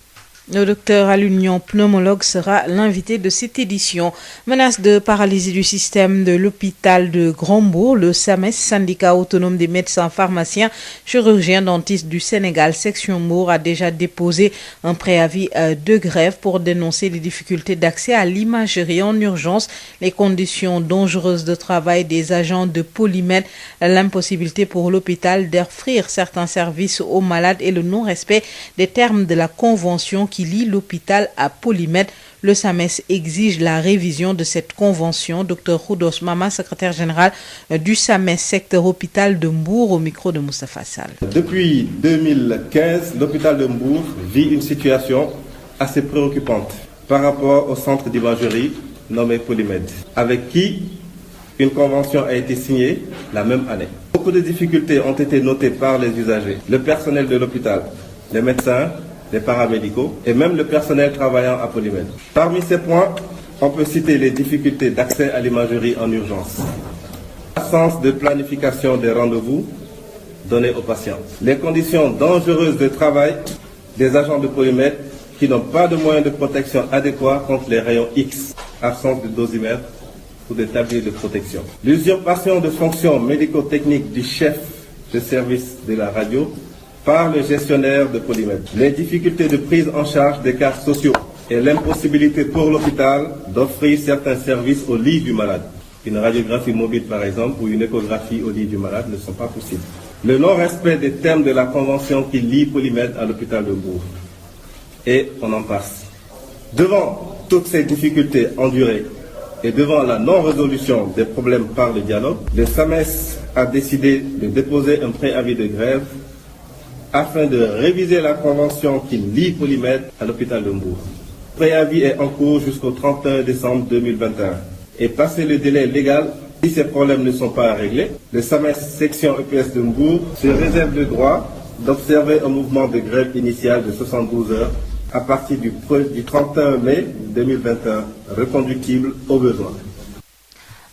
Le docteur Alioune Niang, pneumologue, sera l'invité de cette édition. Menace de paralysie du système de l'hôpital de Grand-Bourg. Le SAMES, syndicat autonome des médecins, pharmaciens, chirurgiens, dentistes du Sénégal, section Mbour, a déjà déposé un préavis de grève pour dénoncer les difficultés d'accès à l'imagerie en urgence, les conditions dangereuses de travail des agents de Polymed, l'impossibilité pour l'hôpital d'offrir certains services aux malades et le non-respect des termes de la convention qui lie l'hôpital à Polymed. Le SAMES exige la révision de cette convention. Dr Khoudos Mama, secrétaire général du SAMES secteur hôpital de Mbour, au micro de Moustapha Sall. Depuis 2015, l'hôpital de Mbour vit une situation assez préoccupante par rapport au centre d'imagerie nommé Polymed, avec qui une convention a été signée la même année. Beaucoup de difficultés ont été notées par les usagers, le personnel de l'hôpital, les médecins, les paramédicaux et même le personnel travaillant à Polymed. Parmi ces points, on peut citer les difficultés d'accès à l'imagerie en urgence, l'absence de planification des rendez-vous donnés aux patients, les conditions dangereuses de travail des agents de Polymed qui n'ont pas de moyens de protection adéquats contre les rayons X, absence de dosimètre ou des tabliers de protection. L'usurpation de fonctions médico-techniques du chef de service de la radio par le gestionnaire de Polymètre. Les difficultés de prise en charge des cas sociaux et l'impossibilité pour l'hôpital d'offrir certains services au lit du malade. Une radiographie mobile par exemple ou une échographie au lit du malade ne sont pas possibles. Le non-respect des termes de la convention qui lie Polymètre à l'hôpital de Mbour. Et on en passe. Devant toutes ces difficultés endurées et devant la non-résolution des problèmes par le dialogue, le SAMES a décidé de déposer un préavis de grève afin de réviser la convention qui lie Polymètre à l'hôpital de Mbour. Le préavis est en cours jusqu'au 31 décembre 2021. Et passé le délai légal, si ces problèmes ne sont pas réglés, le SAMES section EPS de Mbour se réserve le droit d'observer un mouvement de grève initial de 72 heures à partir du 31 mai 2021, reconductible au besoin.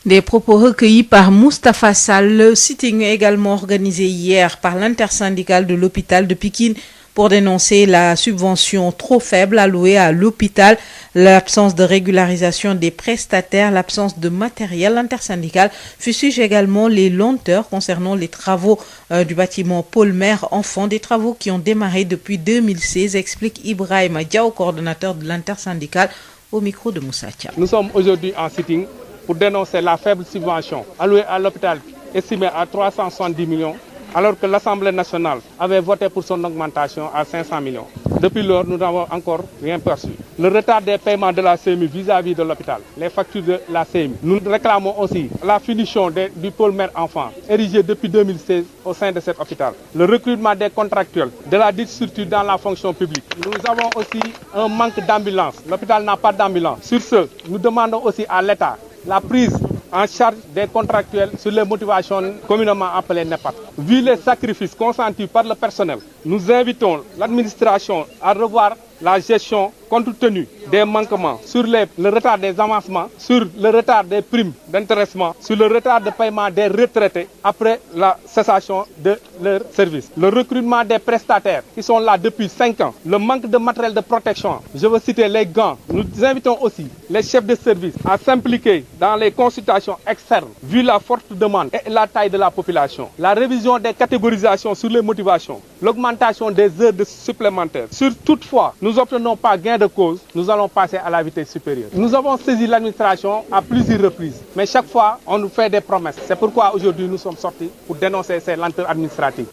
Des propos recueillis par Moustapha Sall. Le sitting est également organisé hier par l'intersyndicale de l'hôpital de Pikine pour dénoncer la subvention trop faible allouée à l'hôpital, l'absence de régularisation des prestataires, l'absence de matériel. L'intersyndicale fustige également les lenteurs concernant les travaux du bâtiment Paul Mère Enfant, des travaux qui ont démarré depuis 2016, explique Ibrahima Diaw, coordonnateur de l'intersyndicale, au micro de Moussa Thiam. Nous sommes aujourd'hui en sitting pour dénoncer la faible subvention allouée à l'hôpital, estimée à 370 millions, alors que l'Assemblée nationale avait voté pour son augmentation à 500 millions. Depuis lors, nous n'avons encore rien perçu. Le retard des paiements de la CMU vis-à-vis de l'hôpital, les factures de la CMU. Nous réclamons aussi la finition du pôle mère enfant, érigé depuis 2016 au sein de cet hôpital. Le recrutement des contractuels de la dite structure dans la fonction publique. Nous avons aussi un manque d'ambulance. L'hôpital n'a pas d'ambulance. Sur ce, nous demandons aussi à l'État la prise en charge des contractuels sur les motivations communément appelées NEPAT. Vu les sacrifices consentis par le personnel, nous invitons l'administration à revoir la gestion compte tenu des manquements sur le retard des avancements, sur le retard des primes d'intéressement, sur le retard de paiement des retraités après la cessation de leur service. Le recrutement des prestataires qui sont là depuis 5 ans, le manque de matériel de protection, je veux citer les gants. Nous invitons aussi les chefs de service à s'impliquer dans les consultations externes, vu la forte demande et la taille de la population. La révision des catégorisations sur les motivations, l'augmentation des heures supplémentaires. Sur toutefois, nous n'obtenons pas gain de cause, nous allons passer à la vitesse supérieure. Nous avons saisi l'administration à plusieurs reprises, mais chaque fois, on nous fait des promesses. C'est pourquoi aujourd'hui, nous sommes sortis pour dénoncer ces lenteurs administratives.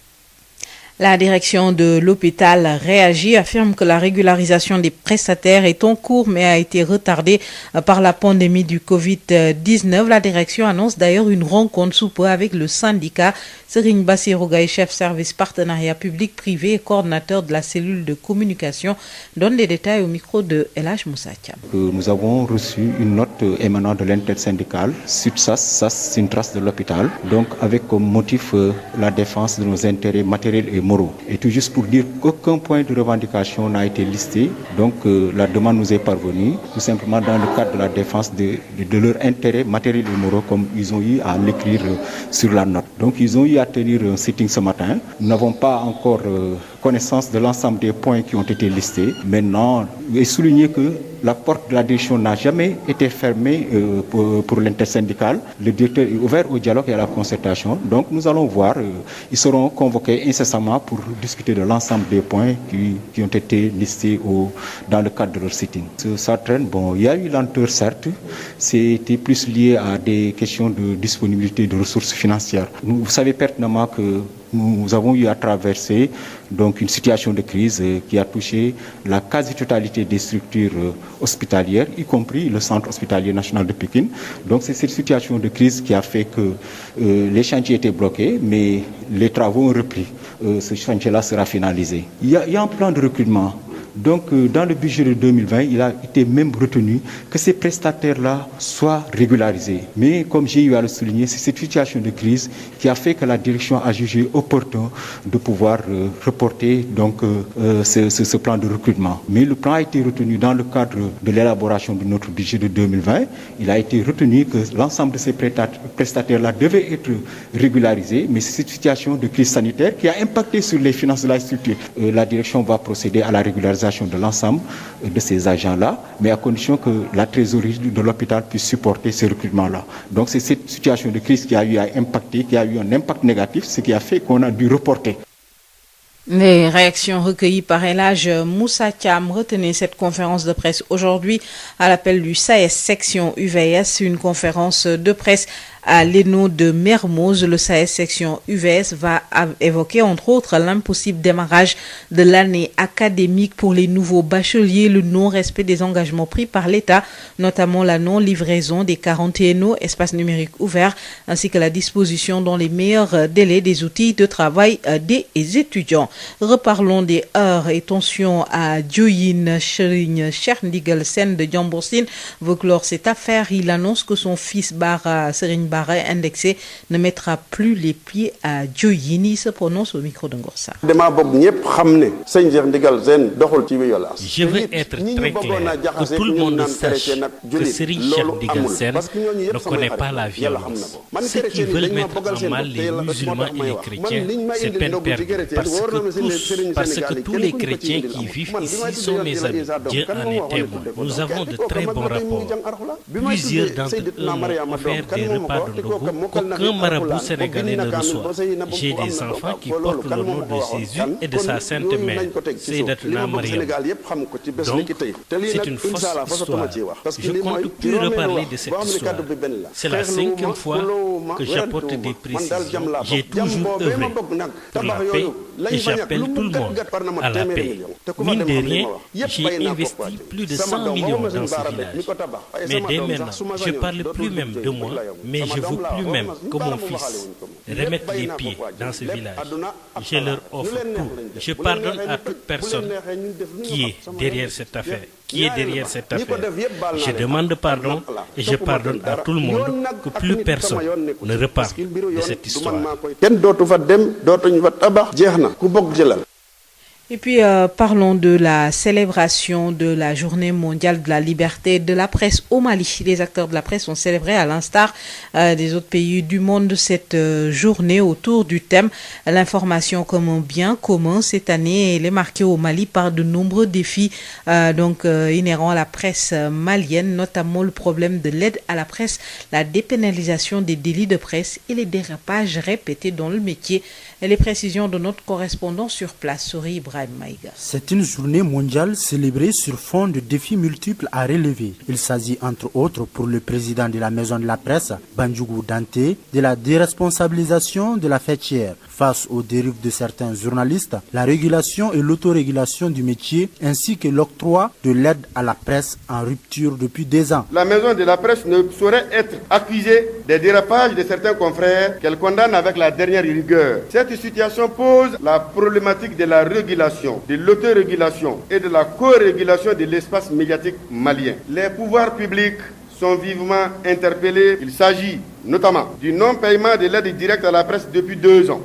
La direction de l'hôpital réagit, affirme que la régularisation des prestataires est en cours mais a été retardée par la pandémie du Covid-19. La direction annonce d'ailleurs une rencontre sous peu avec le syndicat. Serigne Bassirou Gaye, chef service partenariat public-privé et coordonnateur de la cellule de communication, donne les détails au micro de El Hadj Moussa Thiam. Nous avons reçu une note émanant de l'intersyndicale SUTSAS, c'est une trace de l'hôpital, donc avec comme motif la défense de nos intérêts matériels et moraux. Et tout juste pour dire qu'aucun point de revendication n'a été listé, donc la demande nous est parvenue, tout simplement dans le cadre de la défense de leurs intérêts matériels et moraux, comme ils ont eu à l'écrire sur la note. Donc ils ont eu à tenir un sitting ce matin. Nous n'avons pas encore connaissance de l'ensemble des points qui ont été listés. Maintenant, il est souligné que la porte de la direction n'a jamais été fermée pour l'intersyndicale. Le directeur est ouvert au dialogue et à la concertation. Donc nous allons voir, ils seront convoqués incessamment pour discuter de l'ensemble des points qui ont été listés dans le cadre de leur sitting. Ça traîne, il y a eu lenteur certes, c'était plus lié à des questions de disponibilité de ressources financières. Vous savez pertinemment que nous avons eu à traverser donc une situation de crise qui a touché la quasi-totalité des structures hospitalières, y compris le centre hospitalier national de Pikine. Donc c'est cette situation de crise qui a fait que les chantiers étaient bloqués, mais les travaux ont repris. Ce chantier-là sera finalisé. Il y a un plan de recrutement. Donc, dans le budget de 2020, il a été même retenu que ces prestataires-là soient régularisés. Mais, comme j'ai eu à le souligner, c'est cette situation de crise qui a fait que la direction a jugé opportun de pouvoir reporter donc, ce plan de recrutement. Mais le plan a été retenu dans le cadre de l'élaboration de notre budget de 2020. Il a été retenu que l'ensemble de ces prestataires-là devaient être régularisés. Mais c'est cette situation de crise sanitaire qui a impacté sur les finances de la structure. La direction va procéder à la régularisation régularisation de l'ensemble de ces agents-là, mais à condition que la trésorerie de l'hôpital puisse supporter ce recrutement-là. Donc c'est cette situation de crise qui a eu un impact négatif, ce qui a fait qu'on a dû reporter. Les réactions recueillies par El Hadj Moussa Thiam retenaient cette conférence de presse aujourd'hui à l'appel du SAES section UVS, une conférence de presse à l'ENO de Mermoz. Le SAES section UVS va évoquer entre autres l'impossible démarrage de l'année académique pour les nouveaux bacheliers, le non-respect des engagements pris par l'État, notamment la non-livraison des 41 espaces numériques ouverts, ainsi que la disposition dans les meilleurs délais des outils de travail des étudiants. Reparlons des heurts et tensions à Diohine. Serigne Cheikh Ndigal Sène de Diambourtine veut clore cette affaire. Il annonce que son fils Serigne Bara indexé ne mettra plus les pieds à Diohine. Il se prononce au micro de Ngorsa. Je veux être très clair, que tout le monde sache que Serigne Cheikh Ndigal Sène ne connaît pas la violence. Ceux qui veulent mettre en mal les musulmans et les chrétiens, c'est peine perdue, parce que tous les chrétiens qui vivent ici sont mes amis. Dieu en est témoin. Nous avons de très bons rapports. Plusieurs d'entre eux m'ont offert des repas de Ndogo qu'aucun marabout sénégalais ne reçoit. J'ai des enfants qui portent le nom de Jésus et de sa sainte mère, Seydatuna Mariam. Donc, c'est une fausse histoire. Je compte plus reparler de cette histoire. C'est la 5e fois que j'apporte des précisions. J'ai toujours œuvré pour la paix et j'appelle tout le monde à la paix. Mine de rien, j'ai investi plus de 100 millions dans ce village. Mais dès maintenant, je ne parle plus même de moi, mais je veux plus même que mon fils remette les pieds dans ce village. Je leur offre tout. Je pardonne à toute personne qui est derrière cette affaire. Je demande pardon et je pardonne à tout le monde que plus personne ne reparle de cette histoire. Et puis parlons de la célébration de la journée mondiale de la liberté de la presse au Mali. Les acteurs de la presse ont célébré à l'instar des autres pays du monde cette journée autour du thème « L'information comme un bien commun ». Cette année, elle est marquée au Mali par de nombreux défis inhérents à la presse malienne, notamment le problème de l'aide à la presse, la dépénalisation des délits de presse et les dérapages répétés dans le métier. Et les précisions de notre correspondant sur place, Sori Ibrahim Maïga. C'est une journée mondiale célébrée sur fond de défis multiples à relever. Il s'agit entre autres pour le président de la Maison de la Presse, Bandjougou Dante, de la déresponsabilisation de la fêtière face aux dérives de certains journalistes, la régulation et l'autorégulation du métier, ainsi que l'octroi de l'aide à la presse en rupture depuis 2 ans. La Maison de la Presse ne saurait être accusée des dérapages de certains confrères qu'elle condamne avec la dernière rigueur. Cette situation pose la problématique de la régulation, de l'autorégulation et de la co-régulation de l'espace médiatique malien. Les pouvoirs publics sont vivement interpellés. Il s'agit notamment du non-paiement de l'aide directe à la presse depuis 2 ans.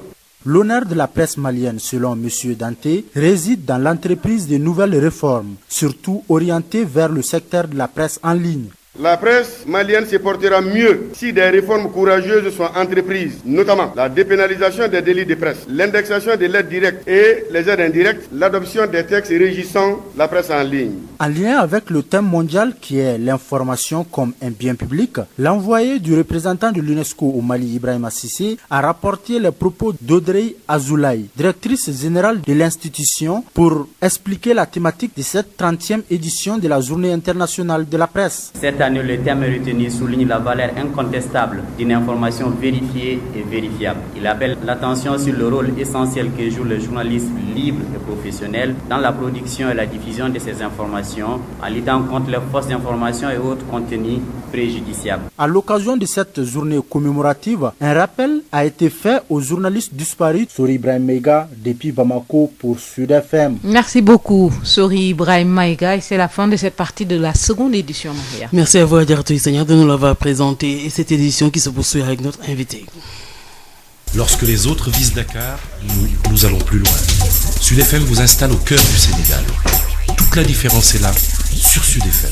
L'honneur de la presse malienne, selon M. Dante, réside dans l'entreprise de nouvelles réformes, surtout orientées vers le secteur de la presse en ligne. La presse malienne se portera mieux si des réformes courageuses sont entreprises, notamment la dépénalisation des délits de presse, l'indexation de l'aide directe et les aides indirectes, l'adoption des textes régissant la presse en ligne. En lien avec le thème mondial qui est l'information comme un bien public, l'envoyé du représentant de l'UNESCO au Mali, Ibrahima Cissé, a rapporté les propos d'Audrey Azoulaï, directrice générale de l'institution, pour expliquer la thématique de cette 30e édition de la Journée internationale de la presse. Cette année, le thème retenu souligne la valeur incontestable d'une information vérifiée et vérifiable. Il appelle l'attention sur le rôle essentiel que joue le journaliste libre et professionnel dans la production et la diffusion de ces informations, en luttant contre les fausses informations et autres contenus préjudiciables. À l'occasion de cette journée commémorative, un rappel a été fait aux journalistes disparus. Sori Ibrahim Maïga, depuis Bamako pour Sud FM. Merci beaucoup, Sori Ibrahim Maïga. Et c'est la fin de cette partie de la seconde édition, Maria. Merci à vous, Adjartou Seigneur, de nous l'avoir présenté et cette édition qui se poursuit avec notre invité. Lorsque les autres visent Dakar, nous allons plus loin. Sud FM vous installe au cœur du Sénégal. Toute la différence est là, sur Sud FM.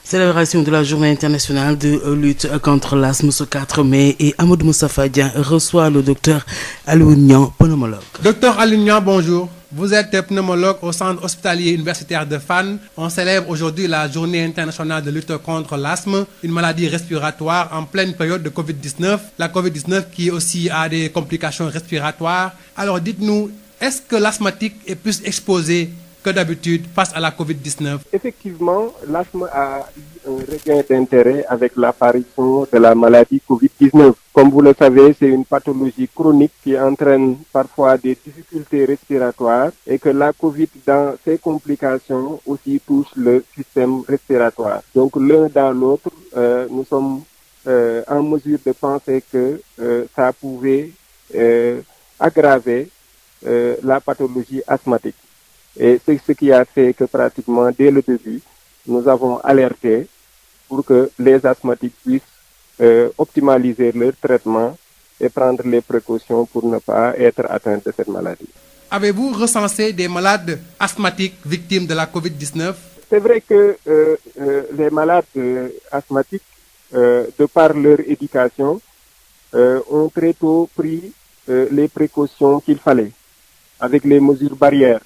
Célébration de la journée internationale de lutte contre l'asthme ce 4 mai et Amadou Moustapha Dia reçoit le docteur Alioune Niang, pneumologue. Docteur Alioune Niang, bonjour. Vous êtes pneumologue au centre hospitalier universitaire de Fann. On célèbre aujourd'hui la journée internationale de lutte contre l'asthme, une maladie respiratoire en pleine période de Covid-19. La Covid-19 qui aussi a des complications respiratoires. Alors dites-nous, est-ce que l'asthmatique est plus exposé que d'habitude face à la Covid-19? Effectivement, l'asthme a eu un regain d'intérêt avec l'apparition de la maladie Covid-19. Comme vous le savez, c'est une pathologie chronique qui entraîne parfois des difficultés respiratoires et que la Covid, dans ses complications, aussi touche le système respiratoire. Donc l'un dans l'autre, nous sommes en mesure de penser que ça pouvait aggraver la pathologie asthmatique. Et c'est ce qui a fait que pratiquement dès le début, nous avons alerté pour que les asthmatiques puissent optimaliser leur traitement et prendre les précautions pour ne pas être atteints de cette maladie. Avez-vous recensé des malades asthmatiques victimes de la Covid-19? C'est vrai que les malades asthmatiques, de par leur éducation, ont très tôt pris les précautions qu'il fallait, avec les mesures barrières.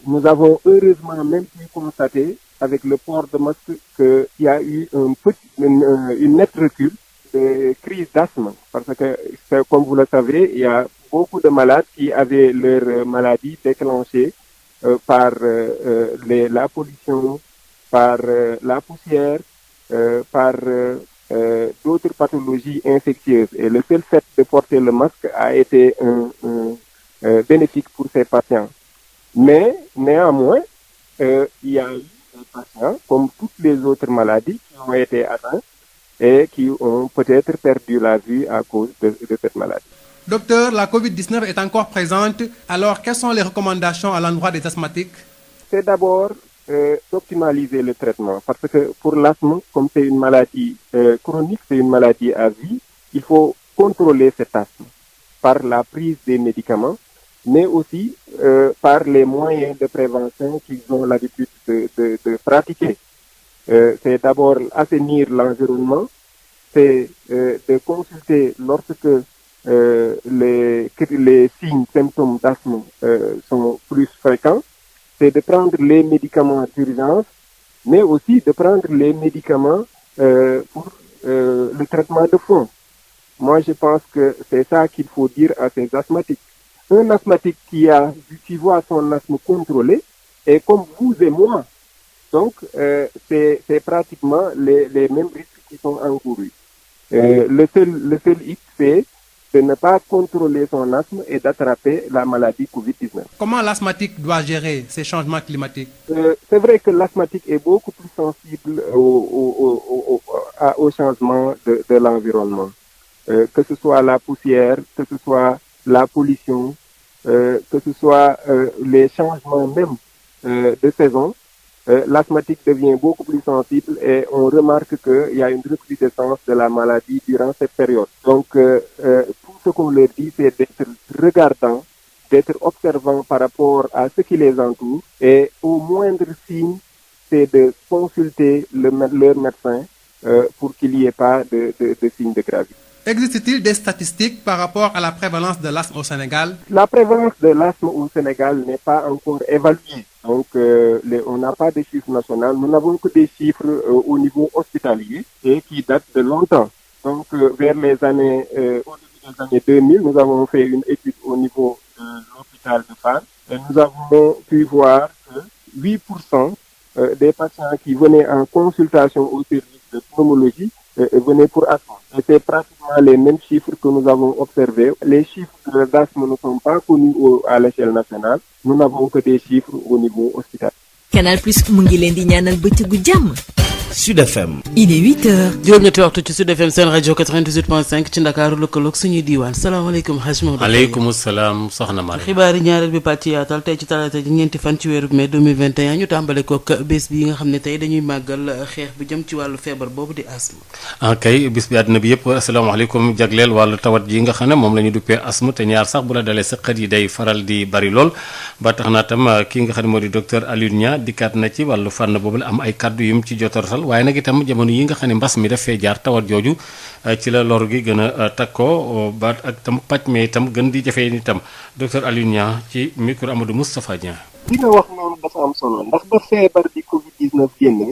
Nous avons heureusement même pu constater avec le port de masque qu'il y a eu une nette recul de crise d'asthme. Parce que, comme vous le savez, il y a beaucoup de malades qui avaient leur maladie déclenchée par la pollution, par la poussière, par d'autres pathologies infectieuses. Et le seul fait de porter le masque a été bénéfique pour ces patients. Mais néanmoins, il y a eu des patients, comme toutes les autres maladies, qui ont été atteints et qui ont peut-être perdu la vue à cause de cette maladie. Docteur, la Covid-19 est encore présente. Alors, quelles sont les recommandations à l'endroit des asthmatiques? C'est d'abord d'optimaliser le traitement. Parce que pour l'asthme, comme c'est une maladie chronique, c'est une maladie à vie, il faut contrôler cet asthme par la prise des médicaments, mais aussi par les moyens de prévention qu'ils ont l'habitude de pratiquer. C'est d'abord assainir l'environnement, c'est de consulter lorsque les signes, symptômes d'asthme sont plus fréquents, c'est de prendre les médicaments d'urgence, mais aussi de prendre les médicaments pour le traitement de fond. Moi, je pense que c'est ça qu'il faut dire à ces asthmatiques. Un asthmatique qui voit son asthme contrôlé est comme vous et moi. Donc, c'est pratiquement les mêmes risques qui sont encourus. Le seul hic, c'est de ne pas contrôler son asthme et d'attraper la maladie Covid-19. Comment l'asthmatique doit gérer ces changements climatiques? C'est vrai que l'asthmatique est beaucoup plus sensible au changement de l'environnement. Que ce soit la poussière, que ce soit la pollution, que ce soit les changements même de saison, l'asthmatique devient beaucoup plus sensible et on remarque qu'il y a une recrudescence de la maladie durant cette période. Donc, tout ce qu'on leur dit, c'est d'être regardant, d'être observant par rapport à ce qui les entoure et au moindre signe, c'est de consulter leur médecin pour qu'il n'y ait pas de signes de gravité. Existe-t-il des statistiques par rapport à la prévalence de l'asthme au Sénégal? La prévalence de l'asthme au Sénégal n'est pas encore évaluée. Donc, on n'a pas de chiffres nationaux. Nous n'avons que des chiffres au niveau hospitalier et qui datent de longtemps. Donc, vers les années, au début des années 2000, nous avons fait une étude au niveau de l'hôpital de Fann et nous avons pu voir que 8% des patients qui venaient en consultation au service de pneumologie venaient pour asthme. Et c'est pratiquement les mêmes chiffres que nous avons observés. Les chiffres d'asthme ne sont pas connus à l'échelle nationale. Nous n'avons que des chiffres au niveau hospitalier. Canal Plus mu ngi leen di ñaanal bëccëgu jàmm. Sud FM. Il est 8h. juróom-ñetti waxtu ci Sud FM seen rajo 98.5 ci Ndakaaru lëkkaloog suñuy diiwaan salaamaaleykum Hadj Maodo. aleykum salaam soxna Mara. xibaar yi ñaareel bi pàcc yaatal tey ci talaata ji ñeenti fan ci weeru mai 2021 ñu tàmbale kook bés bi nga xam ne tey dañuy màggal xeex bu jëm ci wàllu feebar boobu di asthme. kay bis bi àddina bi yëpp asalaamaaleykum jagleel wàllu tawat ji nga xam ne moom la ñu duppee asthme te ñaar sax bu la dalee sa xët yi day faral di bari lool ba tax na tam kii nga xam ne moo di docteur Alioune Niang dikkaat na ci wàllu fànn boobu la am ay kàddu yum ci jotortal sooxal waaye nag itam jamono yi nga xam ne mbas mi daf fee jaar tawat jooju ci la lor gi gën a takkoo ba ak tam pàcc mi itam gën di jafee itam docteur Alioune Niang ci micro Amadou Moustapha Dieng. li nga wax noonu dafa am solo ndax ba feebar bi Covid-19 génne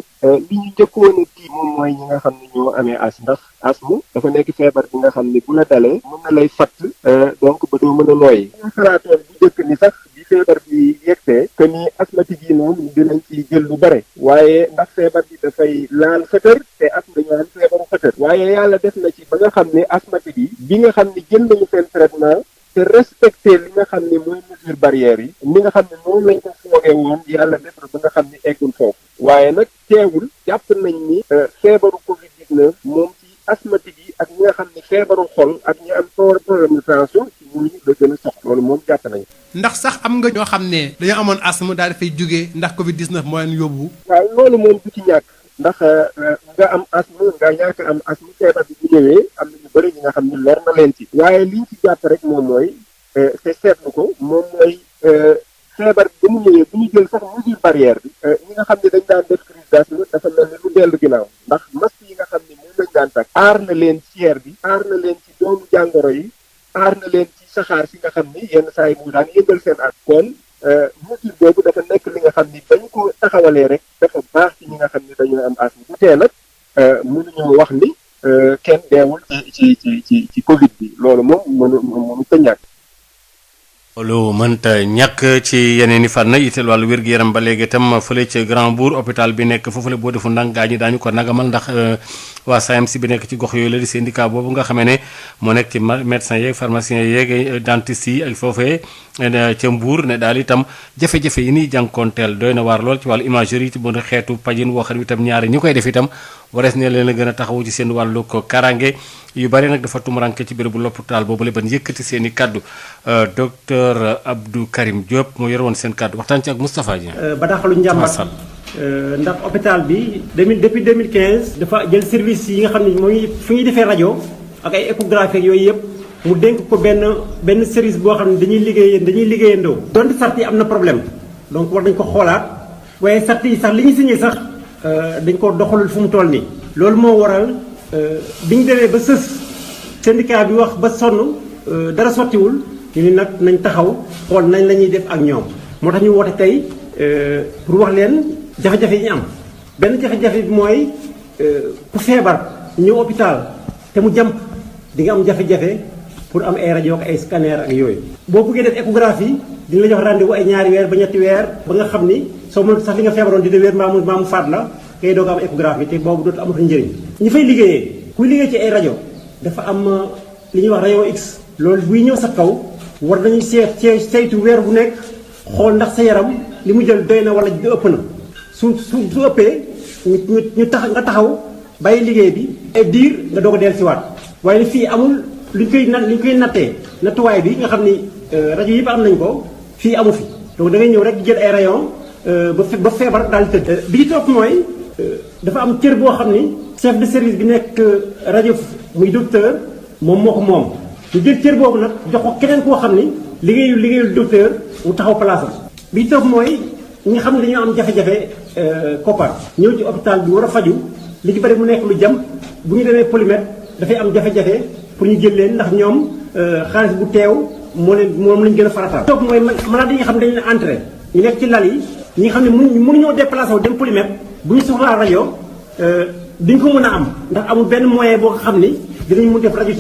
li ñu njëkkoon a tii moom mooy ñi nga xam ne ñoo amee ndax asthme dafa nekk feebar bi nga xam ne bu la dalee mën na lay fatt donc ba doo mën a nooyi. nga xalaatoon bu njëkk ni sax bi feebar bi yegsee que ni asthmatique yi moom dinañ ci jël lu bare waaye ndax feebar bi dafay laal xëtër te asthme dañoo am feebaru xëtër waaye yàlla def na ci ba nga xam ne asthmatique yi bi nga xam ne jël nañu seen traitement te respecté li nga xam ne mooy mesure barrière yi ni nga xam ne moom lañ ko foogee woon yàlla def na ba nga xam ne eggul foofu waaye nag teewul jàpp nañ ni feebaru Covid-19 moom ci asthmatique yi ak ñi nga xam ne feebaru xol ak ñi am problème de tension ci ñooñu la gën a soxla loolu moom jàpp nañ ndax sax am nga ñoo xam ne dañoo amoon asthme daal dafay jógee ndax Covid-19 moo leen yóbbu. waaw loolu moom du ci ñàkk ndax nga am asthme nga ñàkk am asthme feebar bi bu ñëwee am na ñu bëri ñi nga xam ne lor na leen ci waaye liñ ci jàpp rek moom mooy te seetlu ko moom mooy feebar bi ba mu ñëwee bu ñu jël sax mesure barrière bi ñi nga xam ne dañ daan def crise d'asthme dafa mel ni lu dellu ginnaaw ndax masque yi nga xam ne moom lañ daan takk aar na leen ci yer bi aar na leen ci doomu jàngoro yi aar na leen ci saxaar si nga xam ni yenn saa yi mu daan yëngal seen at kon mesure boobu dafa nekk li nga xam ni bañ ko taxawalee rek dafa baax ci ñi nga xam ne dañoo am asthme bu tee nag mënuñoo wax ni kenn deewul ci Covid bi loolu moom mënu ta ñàkk. loolu mënta ñàkk ci yeneen i fànn itteel wàllu wér-gu-yaram ba léegi itam fële ca Grand Bourg hôpital bi nekk foofule boo defu ndànk gaa ñi daañu ko nagamal ndax waa SAEMS bi nekk ci gox yooyu la di syndicat boobu nga xamee ne moo nekk ci médecins yeeg pharmaciens yeeg dentistes yi ak foofee ca Mbour ne daal itam jafe-jafe yi ñuy jànkoonteel doy na waar lool ci wàllu imagerie ci bon xeetu pajin woo xam itam ñaari ñi koy def itam warees ne leen a gën a taxawu ci seen wàllu ko karange yu bari nag dafa tumuranke ci bérébu l'hôpital boobu la ban yëkkati seen i kaddu docteur Abdou Karim Diop moo yor woon seen kaddu waxtaan ci ak Moustapha Dieng. bataaxalu njàmbat ndax hôpital bi depuis 2015 dafa jël service yi nga xam ne mooy fu ñuy defee rajo ak ay échographie yooyu yëpp mu dénk ko benn service boo xam ne dañuy liggéeyandoo. donte sart yi am na problème donc war nañ ko xoolaat waaye sart yi sax li ñu signé sax dañ ko doxalul fu mu toll nii. loolu moo waral bi ñu demee ba sës syndicat bi wax ba sonn dara sottiwul ñu ni nag nañ taxaw xool nañ la ñuy def ak ñoom moo tax ñu woote tey pour wax leen jafe-jafe yi ñu am benn jafe-jafe bi mooy ku feebar ñëw hôpital te mu jàmp di nga am jafe-jafe pour am ay rajo ak ay scanner ak yooyu. boo bëggee def échographie dina la jox rendez-vous ay ñaari weer ba ñetti weer ba nga xam ni soo mënut sax li nga feebaroon dina wér mbaa mu faat la ngay doog am échographie te boobu dootu amatu njëriñ. ñi fay liggéeyee kuy liggéey ci ay rajo dafa am li ñuy wax rayon X. loolu buy ñëw sa kaw war nañu saytu weer bu nekk xool ndax sa yaram li mu jël doy na wala ëpp na su ëppee ñu nga taxaw bàyyi liggéey bi. ay diir nga doog a dellusiwaat waaye fii amul luñ koy nattee nattuwaay bi nga xam ni rajo yëpp am nañ ko fii amu fi donc da ngay ñëw rek jël ay rayon ba feebar daal di tëdd. bi ci topp mooy dafa am cër boo xam ni chef de service bi nekk rajo muy docteur moom moo ko moom. ñu jël cër boobu nag jox ko keneen koo xam ni liggéeyul docteur mu taxaw place am. bi ci topp mooy ñi nga xam ne dañoo am jafe-jafe koppar ñëw ci hôpital bi war a faju li ci bari mu nekk lu jëm bu ñu demee polymètre dafay am jafe-jafe pour ñu jël leen ndax ñoom xaalis bu teew moom lañ gën a farataal. topp mooy malade yi nga xam ne dañu leen entré ñu nekk ci lal yi ñi nga xam ne mënuñoo déplacé wu dem polymètre bu ñu soxlaa rajo duñ ko mën a am ndax amul benn moyen boo xam ni dinañ mun def rajo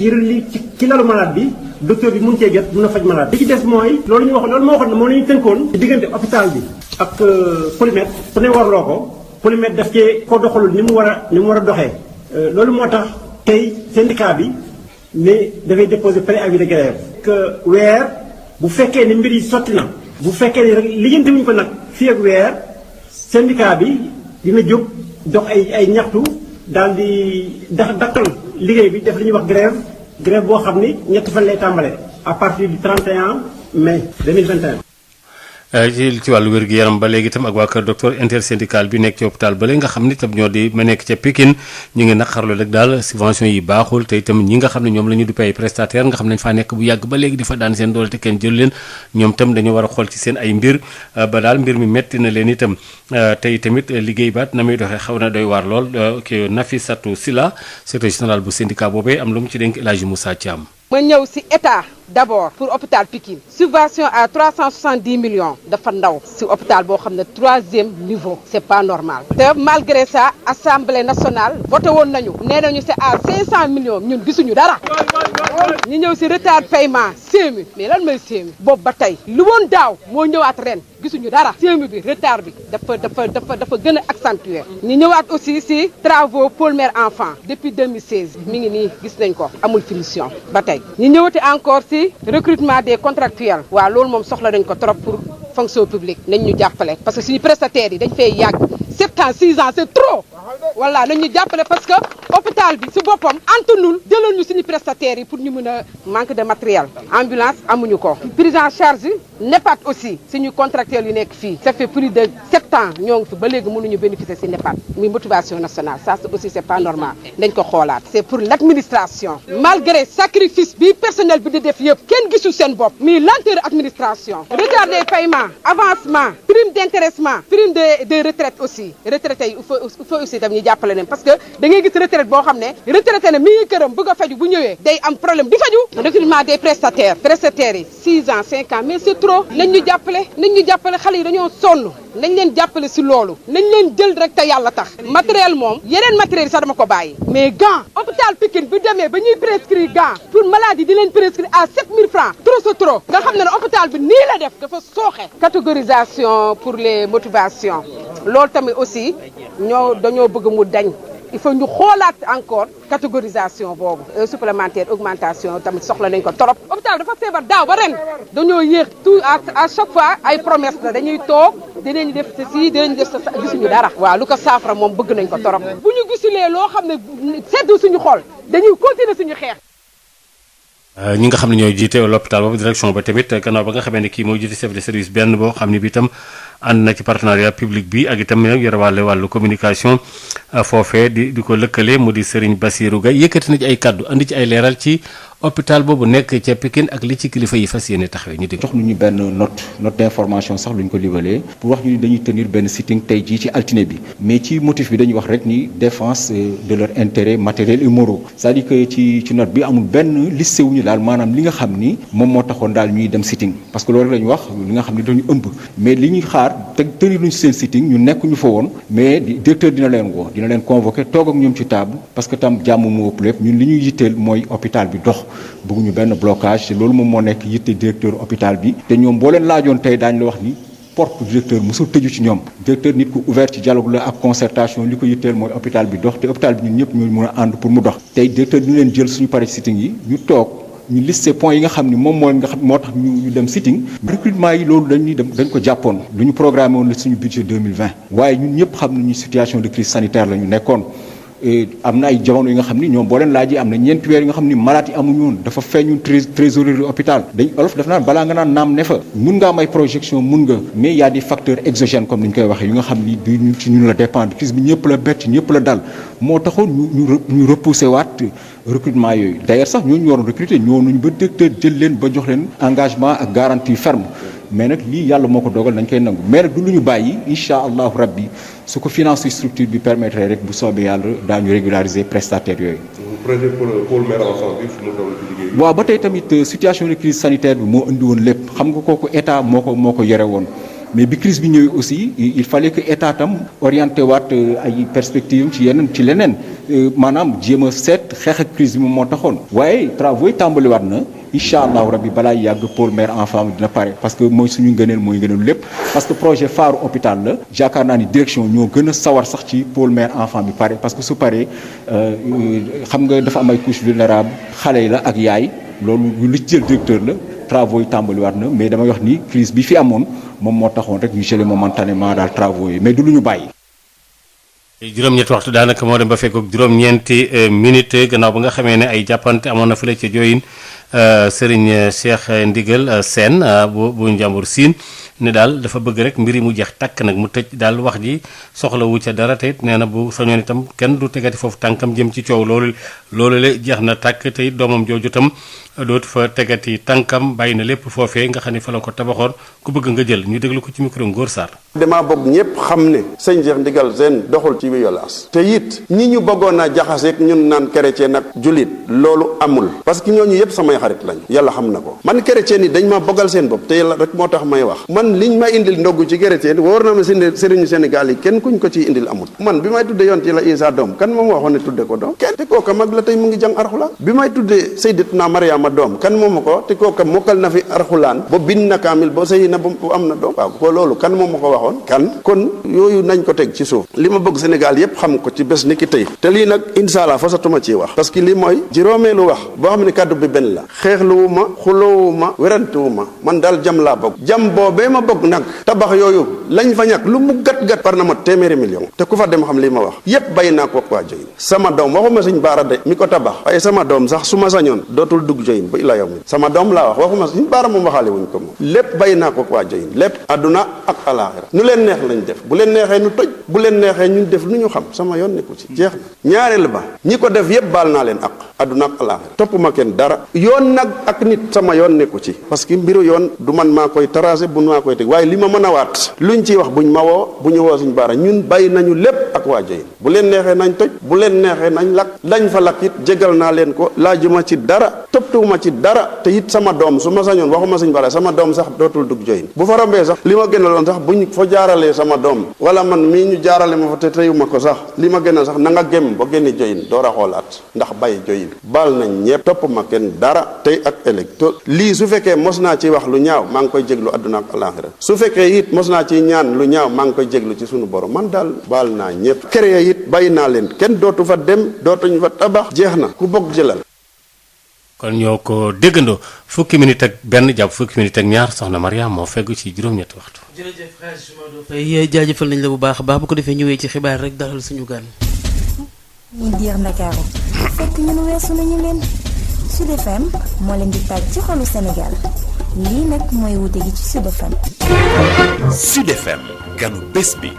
ci lalu malade bi docteur bi mun cee jot mun a faj malade. li ci des mooy loolu ñu wax loolu moo waxoon moom la ñu tënkoon ci diggante hôpital bi ak polymètre ku ne warloo ko polymètre daf cee ko doxalul ni mu war a doxee loolu moo tax tey syndicat bi ne dafay déposer préavis de grève que weer bu fekkee ne mbir yi sotti na bu fekkee ne rek lijjanti wuñ ko nag fii ak weer syndicat bi dina jóg dox ay ñaxtu daal di dakkal liggéey bi def li ñuy wax grève boo xam ni ñetti fan lay tàmbale à partir du 31 mai 2021. ci wàllu wér-gu-yaram ba léegi itam ak waa kër docteur intersyndical bi nekk ci hôpital ba léegi nga xam ni itam ñoo di ma nekk ca Pikine ñu ngi naqarlu rek daal subvention yi baaxul te itam ñi nga xam ne ñoom la ñu du pay prestataire nga xam ne dañ faa nekk bu yàgg ba léegi di fa daan seen doole te kenn jël leen ñoom itam dañoo war a xool ci seen ay mbir ba daal mbir mi metti na leen itam tey tamit liggéey baat na muy doxee xaw na doy waar lool ki Nafisatou Silla secrétaire général bu syndicat boobee am lu mu ci dénk El Hadji Moussa Thiam. ma ñëw ci état d'abord pour hôpital Pikine subvention à 370 millions dafa ndaw ci hôpital boo xam ne 3e niveau c'est pas normal te malgré ça assemblée nationale voté woon nañu nee nañu c'est à 500 millions ñun gisuñu dara ñu ñëw ci retard paiement CMU mais lan mooy CMU boobu ba tey lu woon daaw moo ñëwaat ren gisuñu dara CMU bi retard bi dafa gën a accentué ñu ñëwaat aussi ci travaux pôle mère enfant depuis 2016 mi ngi nii gis nañ ko amul finition ba tey ñu ñëwati encore ci recrutement des contractuels waaw loolu moom soxla nañ ko trop pour fonction publique nañ ñu jàppale parce que suñu prestataires yi dañ fay yàgg 7 ans 6 ans c'est trop voilà nañ ñu jàppale parce que hôpital bi ci boppam antanul jëloon ñu suñu prestataires yi pour ñu mën a manque de matériel ambulance amuñu ko prise en charge NEPAD aussi suñu contractuels yu nekk fii ça fait plus de 7 ans ñoo ngi fi ba léegi mënuñu bénéficier ci NEPAD muy motivation nationale ça aussi c'est pas normal dañ ko xoolaat c'est pour l'administration malgré sacrifice bi personnel bi di def yëpp kenn gisul seen bopp mais lenteur administration retard des paiements avancement prime d'intéressement prime de retraite aussi retraité yi il faut aussi tam ñu jàppale leen parce que da ngay gis retraite boo xam ne retraité na mi ngi këram bëgg a faju bu ñëwee day am problème di faju recrutement des prestataires yi 6 ans 5 ans mais c'est trop nañ ñu jàppale xale yi dañoo sonn nañ leen jàppale ci loolu nañ leen jël rek te yàlla tax matériel moom yeneen matériel yi sax dama ko bàyyi mais gants hôpital Pikine bu demee ba ñuy prescrire gants pour maladie di leen prescrire à 7000 francs trop c'est trop nga xam ne ne hôpital bi nii la def dafa sooxe catégorisation pour les motivations loolu tamit aussi dañoo bëgg mu dañ il faut ñu xoolaat encore catégorisation boobu supplémentaire augmentation tamit soxla nañ ko trop hôpital dafa feebar daaw ba ren dañoo yéex tout à chaque fois ay promesse la dañuy toog dinañ def ceci dinañ def sa gisuñu dara waaw lu ko saafara moom bëgg nañ ko trop bu ñu gisulee loo xam ne seddu suñu xol dañuy continuer suñu xeex. ñi nga xam ne ñoo jiite l'hôpital boobu direction ba tamit gannaaw ba nga xamee ne kii moo jiite chef de service benn boo xam ne bi itam ànd na ci partenariat public bi ak itam yore wàllu communication foofee di ko lëkkale mu di Serigne Bassirou Gaye yëkkati na ci ay kàddu andi ci ay leeral ci hôpital boobu nekk ca Pikine ak li ci kilifa yi fas yéene taxawee ñu dégg. jox nañu benn note d'information sax lu ñu ko libalee pour wax ñu dañuy tenir benn sitting tey jii ci altine bi mais ci motif bi dañuy wax rek ni défense de leur intérêt matériel et moraux c'est-à-dire que ci note bi amul benn liste wuñu daal maanaam li nga xam ni moom moo taxoon daal ñuy dem sitting parce que loolu la ñu wax li nga xam ni dañu ëmb mais li ñuy xaar te tenir nañu seen sitting ñu nekk ñu fa woon mais directeur dina leen woo dina leen convoquer toog ak ñoom ci table parce que tam jàmm mu ëpp lépp ñun li ñuy yitteel mooy hôpital bi dox bëgguñu benn blocage te loolu moom moo nekk yitte directeur hôpital bi te ñoom boo leen laajoon tey daañu la wax ni porte directeur mosul tëju ci ñoom directeur nit ku ouvert ci dialogue la ak concertation li ko yitteel mooy hôpital bi dox te hôpital bi ñun ñëpp ñoo mën a ànd pour mu dox tey directeur dina leen jël suñu pare sitting yi ñu toog ñu listé points yi nga xam ni moom moo tax ñu dem sitting recrutement yi loolu dañ ko jàppoon lu ñu programmé woon la suñu budget 2020 waaye ñun ñëpp xam nañu situation de crise sanitaire la ñu nekkoon am na ay jamono yi nga xam ni ñoom boo leen laajee am na ñeenti weer yi nga xam ni malade yi amuñu woon dafa feeñu trésorerie hôpital dañ olof dafa naan balaa nga naan naam ne fa mun nga am ay projection mun nga mais y a des facteurs exogènes comme ni ñu koy waxee yu nga xam ni du ci ñun la dépendre crise bi ñëpp la bett ñëpp la dal moo taxoon ñu repousser waat recrutement yooyu d'ailleurs sax ñooñu waroon recruter ñoo nañu ba directeur jël leen ba jox leen engagement ak garantie ferme mais nag lii yàlla moo ko dogal nañ koy nangu mais nag du lu ñu bàyyi incha allahu rabbi su ko finance structure bi permettre rek bu soobee yàlla daañu régulariser prestataires yooyu. projet pôle mère enfant bi fu mu toll ci liggéey. waaw ba tey tamit situation de crise sanitaire bi moo indi woon lépp xam nga kooku état moo ko yore woon mais bi crise bi ñëwee aussi il fallait que état tam orienté waat ay perspectives ci leneen maanaam jéem a seet xeex ak crise bi moom moo taxoon. waaye travaux yi tàmbaliwaat na. incha allahu rabbi balaa yàgg pôle mère enfant dina pare parce que mooy suñu ngëneel mooy ngëneel lépp parce que projet phare hôpital la yaakaar naa ni direction ñoo gën a sawar sax ci pôle mère enfant bi pare parce que su paree xam nga dafa am ay couches vulnérables xale yi la ak yaay loolu li jël directeur la travaux yi tàmbaliwaat na mais damay wax ni crise bi fi amoon moom moo taxoon rek ñu gelé momentanément daal travaux yi mais du lu ñu bàyyi. juróom-ñetti waxtu daanaka moo dem ba fekk ak juróom-ñeenti minute gannaaw ba nga xamee ne ay jàppante amoon na fële ca Diohine Serigne Cheikh Ndigal Sène bu Njàmbur Siin ne daal dafa bëgg rek mbir yi mu jeex takk nag mu tëj daal wax ji soxla wu ca dara te it nee na bu sañoon itam kenn du tegati foofu tànkam jëm ci coow loolu la jeex na tàkk te it doomam jooju tam dootu fa tegati tànkam bàyyi na lépp foofee nga xam ne fa la ko tabaxoon ku bëgg nga jël ñu déglu ko ci micro Ngor Sarr. damaa bëgg ñëpp xam ne sëñ Cheikh Ndigal Sène doxul ci violence te it ñi ñu bëggoon a jaxaseeg ñun naan chrétien nag julit loolu amul parce que ñooñu yëpp samay xarit lañu yàlla xam na ko man chrétien yi dañ ma bëggal seen bopp te yàlla rek moo tax may wax man liñ ma indil ndogg ci chrétien wóor na ma sëriñu Sénégal yi kenn kuñ ko ciy indil amul man bi may tudde yoon ci la Isa doom kan moom waxoon ne tudde ko doom kenn te kooka mag la tey mu ngi jàng arxulaan bi may tudde Sayyidatuna Mariama doom kan moom ma ko te kooka mokkal na fi arxulaan ba bind na kaamil ba sëy na ba am na doom waaw ko loolu kan moom ma ko waxoon kan kon yooyu nañ ko teg ci suuf li ma bëgg Sénégal yépp xam ko ci bés ni ki tey te lii nag incha allah fasatuma ciy wax parce que lii mooy juróomeelu wax boo xam ne kàddu bi benn la xeexluwu ma xuloowu ma werantuwu ma man daal jam laa bëgg jam boobee ma bëgg nag tabax yooyu lañ fa ñàkk lu mu gat-gat par na ma téeméeri million te ku fa dem xam li ma wax yépp bàyyi naa ko waa Diohine sama doom waxuma Sëñ Baara de mi ko tabax waaye sama doom sax su ma sañoon dootul dugg Diohine ba ila yow mi sama doom laa wax waxuma Sëñ Baara moom waxaale wuñ ko moom lépp bàyyi naa ko waa Diohine lépp àdduna ak alaaxira nu leen neex lañ def bu leen neexee nu toj bu leen neexee ñun def lu ñu xam sama yoon nekku ci jeex na ñaareel ba ñi ko def yépp baal naa leen ak àdduna ak alaaxira topp ma kenn dara yoon nag ak nit sama yoon nekku ci parce que mbiru yoon du man maa koy tracé bu maa koy teg waaye li ma mën a waat luñ ciy wax buñ ma woo bu ñu woo Sëñ Baara ñun bàyyi nañu lépp ak waa Diohine bu leen neexee nañ toj bu leen neexee nañ lakk lañ fa lakk it jégal naa leen ko laajuma ci dara topptuwuma ci dara te it sama doom su ma sañoon waxuma Sëñ Baara sama doom sax dootul dugg Diohine bu fa rombee sax li ma gënaloon sax buñ fa jaaralee sama doom wala man mii ñu jaarale ma fa te teyuma ko sax li ma gënal sax na nga gém ba génni Diohine door a xoolaat ndax bàyyi Diohine baal nañ ñëpp topp ma kenn dara tey ak ëllëg lii su fekkee mos naa ci wax lu ñaaw maa ngi koy jéglu àdduna ak alaaxira su fekkee it mos naa ci ñaan lu ñaaw maa ngi koy jéglu ci sunu borom man daal baal naa ñëpp kere it bàyyi naa leen kenn dootu fa dem dootuñu fa tabax jeex na ku bokk jëlal. kon ñoo ko déggandoo fukki minute ak benn jàpp fukki minute ak ñaar soxna Mariam moo feggu ci juróom-ñetti waxtu. jërëjëf Hadj Maodo Faye jaajëfal nañ la bu baax a baax bu ko defee ñëwee ci xibaar rek dalal suñu gan. ñi diir Ndakaaru fekk ñun weesu nañu leen Sud FM moo leen di taaj ci xolu Sénégal lii nag mooy wute gi ci Sud FM. Sud FM ganu bés bi.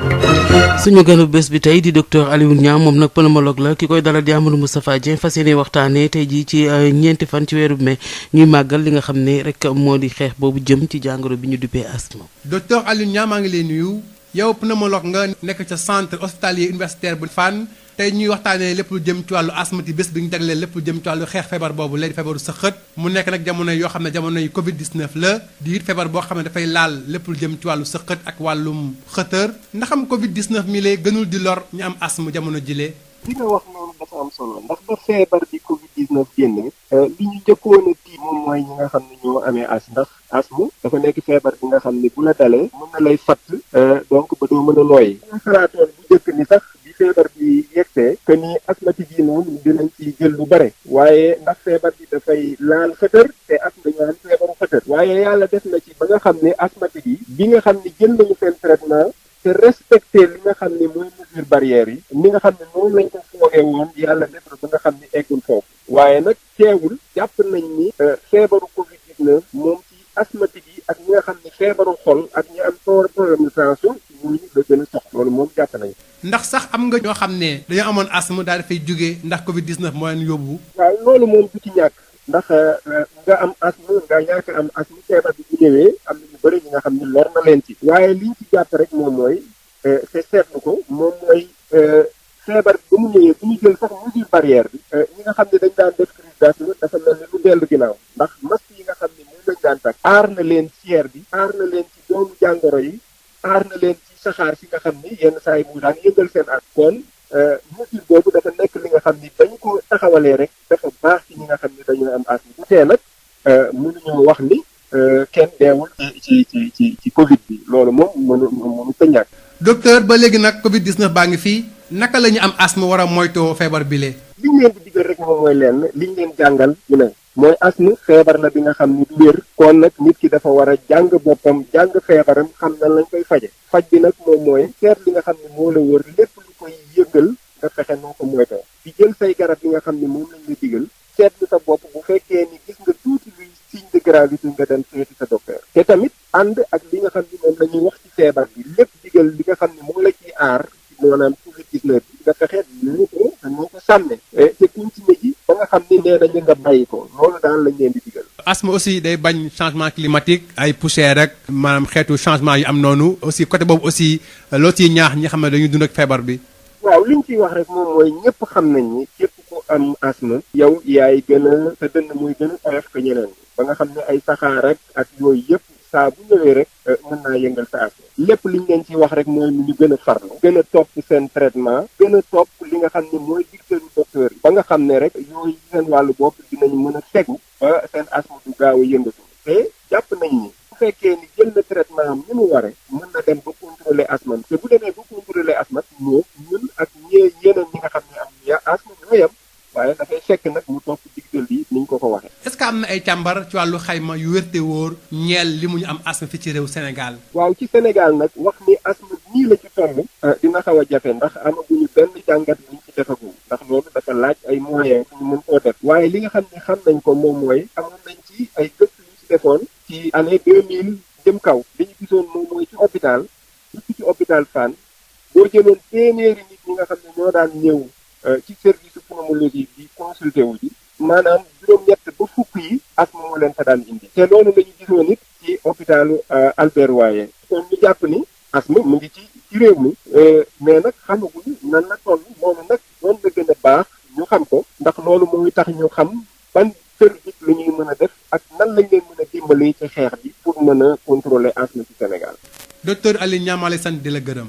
suñu ganu bés bi tey di docteur Alioune Niang moom nag pneumologue la ki koy dalal di Amadou Moustapha Dieng fas yéene waxtaanee tey jii ci ñeenti fan ci weeru mai ñuy màggal li nga xam ne rek moo di xeex boobu jëm ci jàngoro bi ñu duppee asthme. docteur Alioune Niang maa ngi lay nuyu yow pneumologue nga nekk ca centre hospitalier universitaire bu Fann tey ñuy waxtaanee lépp lu jëm ci wàllu asthme ti bés bi ñu jagleel lépp lu jëm ci wàllu xeex feebar boobu léegi feebaru sëqët mu nekk nag jamono yoo xam ne jamono yi Covid 19 la di it feebar boo xam ne dafay laal lépp lu jëm ci wàllu sëqët ak wàllum xëtër ndaxam Covid 19 mi lay gënul di lor ñu am asthme jamono jilee. li nga wax noonu dafa am solo ndax ba feebar bi Covid 19 génne li ñu njëkkoon a tiit moom mooy ñi nga xam ne ñoo amee asthme ndax asthme dafa nekk feebar bi nga xam ne bu la dalee mën na lay fatt donc ba doo mën a nooyi. nga xalaatoon bu njëkk ni sax bi feebar bi yegsee que ni asthmatique yi moom dinañ ci jël lu bare waaye ndax feebar bi dafay laal xëtër te asthme dañoo am feebaru xëtër waaye yàlla def na ci ba nga xam ne asthmatique yi bi nga xam ne jël nañu seen traitement te respecté li nga xam ne mooy mesure barrière yi ni nga xam ne noonu lañ ko foogee woon yàlla def na ba nga xam ne eggul foofu waaye nag teewul jàpp nañ ni feebaru Covid 19 moom ci asthmatique yi ak ñi nga xam ne feebaru xol ak ñi am problème de tension ñooñu la gën a sox loolu moom jàpp nañ ndax sax am nga ñoo xam ne dañoo amoon asthme daal dafay jógee ndax Covid 19 moo leen yóbbu. waaw loolu moom du ci ñàkk ndax nga am asthme nga ñàkk am asthme feebar bi bu ñëwee am na ñu bëri ñi nga xam ne lor na leen ci waaye liñ ci jàpp rek moom mooy te seetlu ko moom mooy feebar bi ba mu ñëwee bu ñu jël sax mesure barrière bi ñi nga xam ne dañ daan def crise d'asthme dafa mel ni lu dellu ginnaaw ndax masque yi nga xam ne moom lañ daan takk aar na leen ci air bi aar na leen ci doomu jàngoro yi aar na leen ci saxaar si nga xam ni yenn saa yi mu daan yëngal seen at kon mesure boobu dafa nekk li nga xam ni dañu ko taxawalee rek dafa baax ci ñi nga xam ni dañoo am asthme bu tee nag mënuñoo wax ni kenn deewul ci Covid bi loolu moom mënu ta ñàkk. docteur ba léegi nag Covid 19 baa ngi fii naka la ñu am asthme war a moytoo feebar bi lee. li ñu leen di digal rek moom mooy lenn li ñu leen jàngal ñu ne mooy asthme feebar la bi nga xam ni du wér kon nag nit ki dafa war a jàng boppam jàng feebaram xam nan lañ koy faje faj bi nag moom mooy seet li nga xam ne moo la wër lépp lu koy dafay yëngal nga fexe noo ko moytoo di jël say garab yi nga xam ne moom lañ la digal seetlu sa bopp bu fekkee ni gis nga tuuti luy signe de gravité nga dem seeti sa docteur te tamit ànd ak li nga xam ni moom la ñuy wax ci feebar bi lépp digal li nga xam ne moo la ciy aar maanaam Covid-19 bi nga fexe noo ko sàmme te continuer ji ba nga xam ni nee nañu nga bàyyi ko loolu daal lañ leen di digal. asthme aussi day bañ changement climatique ay poussière rek maanaam xeetu changement yu am noonu aussi côté boobu aussi loo ciy ñaax ñi xam ne dañuy dund ak feebar bi. waaw li ñu ciy wax rek moom mooy ñëpp xam nañ ni képp ku am asthme yow yaay gën a sa dënn muy gën a oyof ko ñeneen ba nga xam ne ay saxaar rek ak yooyu yëpp saa bu ñëwee rek mën naa yëngal sa asthme lépp li ñu leen ciy wax rek mooy ñu gën a farlu gën a topp seen traitement gën a topp li nga xam ne mooy dictalu docteur yi ba nga xam ne rek yooyu seen wàllu bopp dinañ mën a fegu ba seen asthme du gaaw a yëngatu te jàpp nañ ni bu fekkee ni jël na traitement am ni mu waree mën na dem ba contrôler asthme te bu demee ba contrôler asthme moo ñun ak yeneen ñi nga xam ne am ya asthme ñoo yem waaye dafay fekk nag mu topp digtal yi ni ñu ko waxee. est-ce que am na ay càmbar ci wàllu xayma yu wérte wóor ñeel li mu ñu am asthme fi ci réew Sénégal. waaw ci Sénégal nag wax ni asthme nii la ci toll. dina xaw a jafe ndax amaguñu benn jàngat buñ ci defagum ndax loolu dafa laaj ay moyens pour ñu mën koo def waaye li nga xam ne xam nañ ko moom mooy amoon nañ ci ay gëstu yu ci defoon ci année 2000 jëm kaw li ñu gisoon moom mooy ci hôpital surtout ci hôpital Fann boo jëloon téeméeri nit ñi nga xam ne ñoo daan ñëw ci service pneumologie bi consulté wu ji maanaam juróom-ñett ba fukk yi asthme moo leen fa daan indi te loolu la ñu gisoon nit ci hôpitalu Albert Royer kon ñu jàpp ni asthme mu ngi ci réew mi mais nag xamaguñu nan la toll loolu nag doon la gën a baax ñu xam ko ndax loolu mooy tax ñu xam ban service la ñuy mën a def ak nan lañ leen mën a dimbali ci xeex bi pour mën a contrôler asthme ci Sénégal. docteur Aly Niang maa lay sant di la gërëm.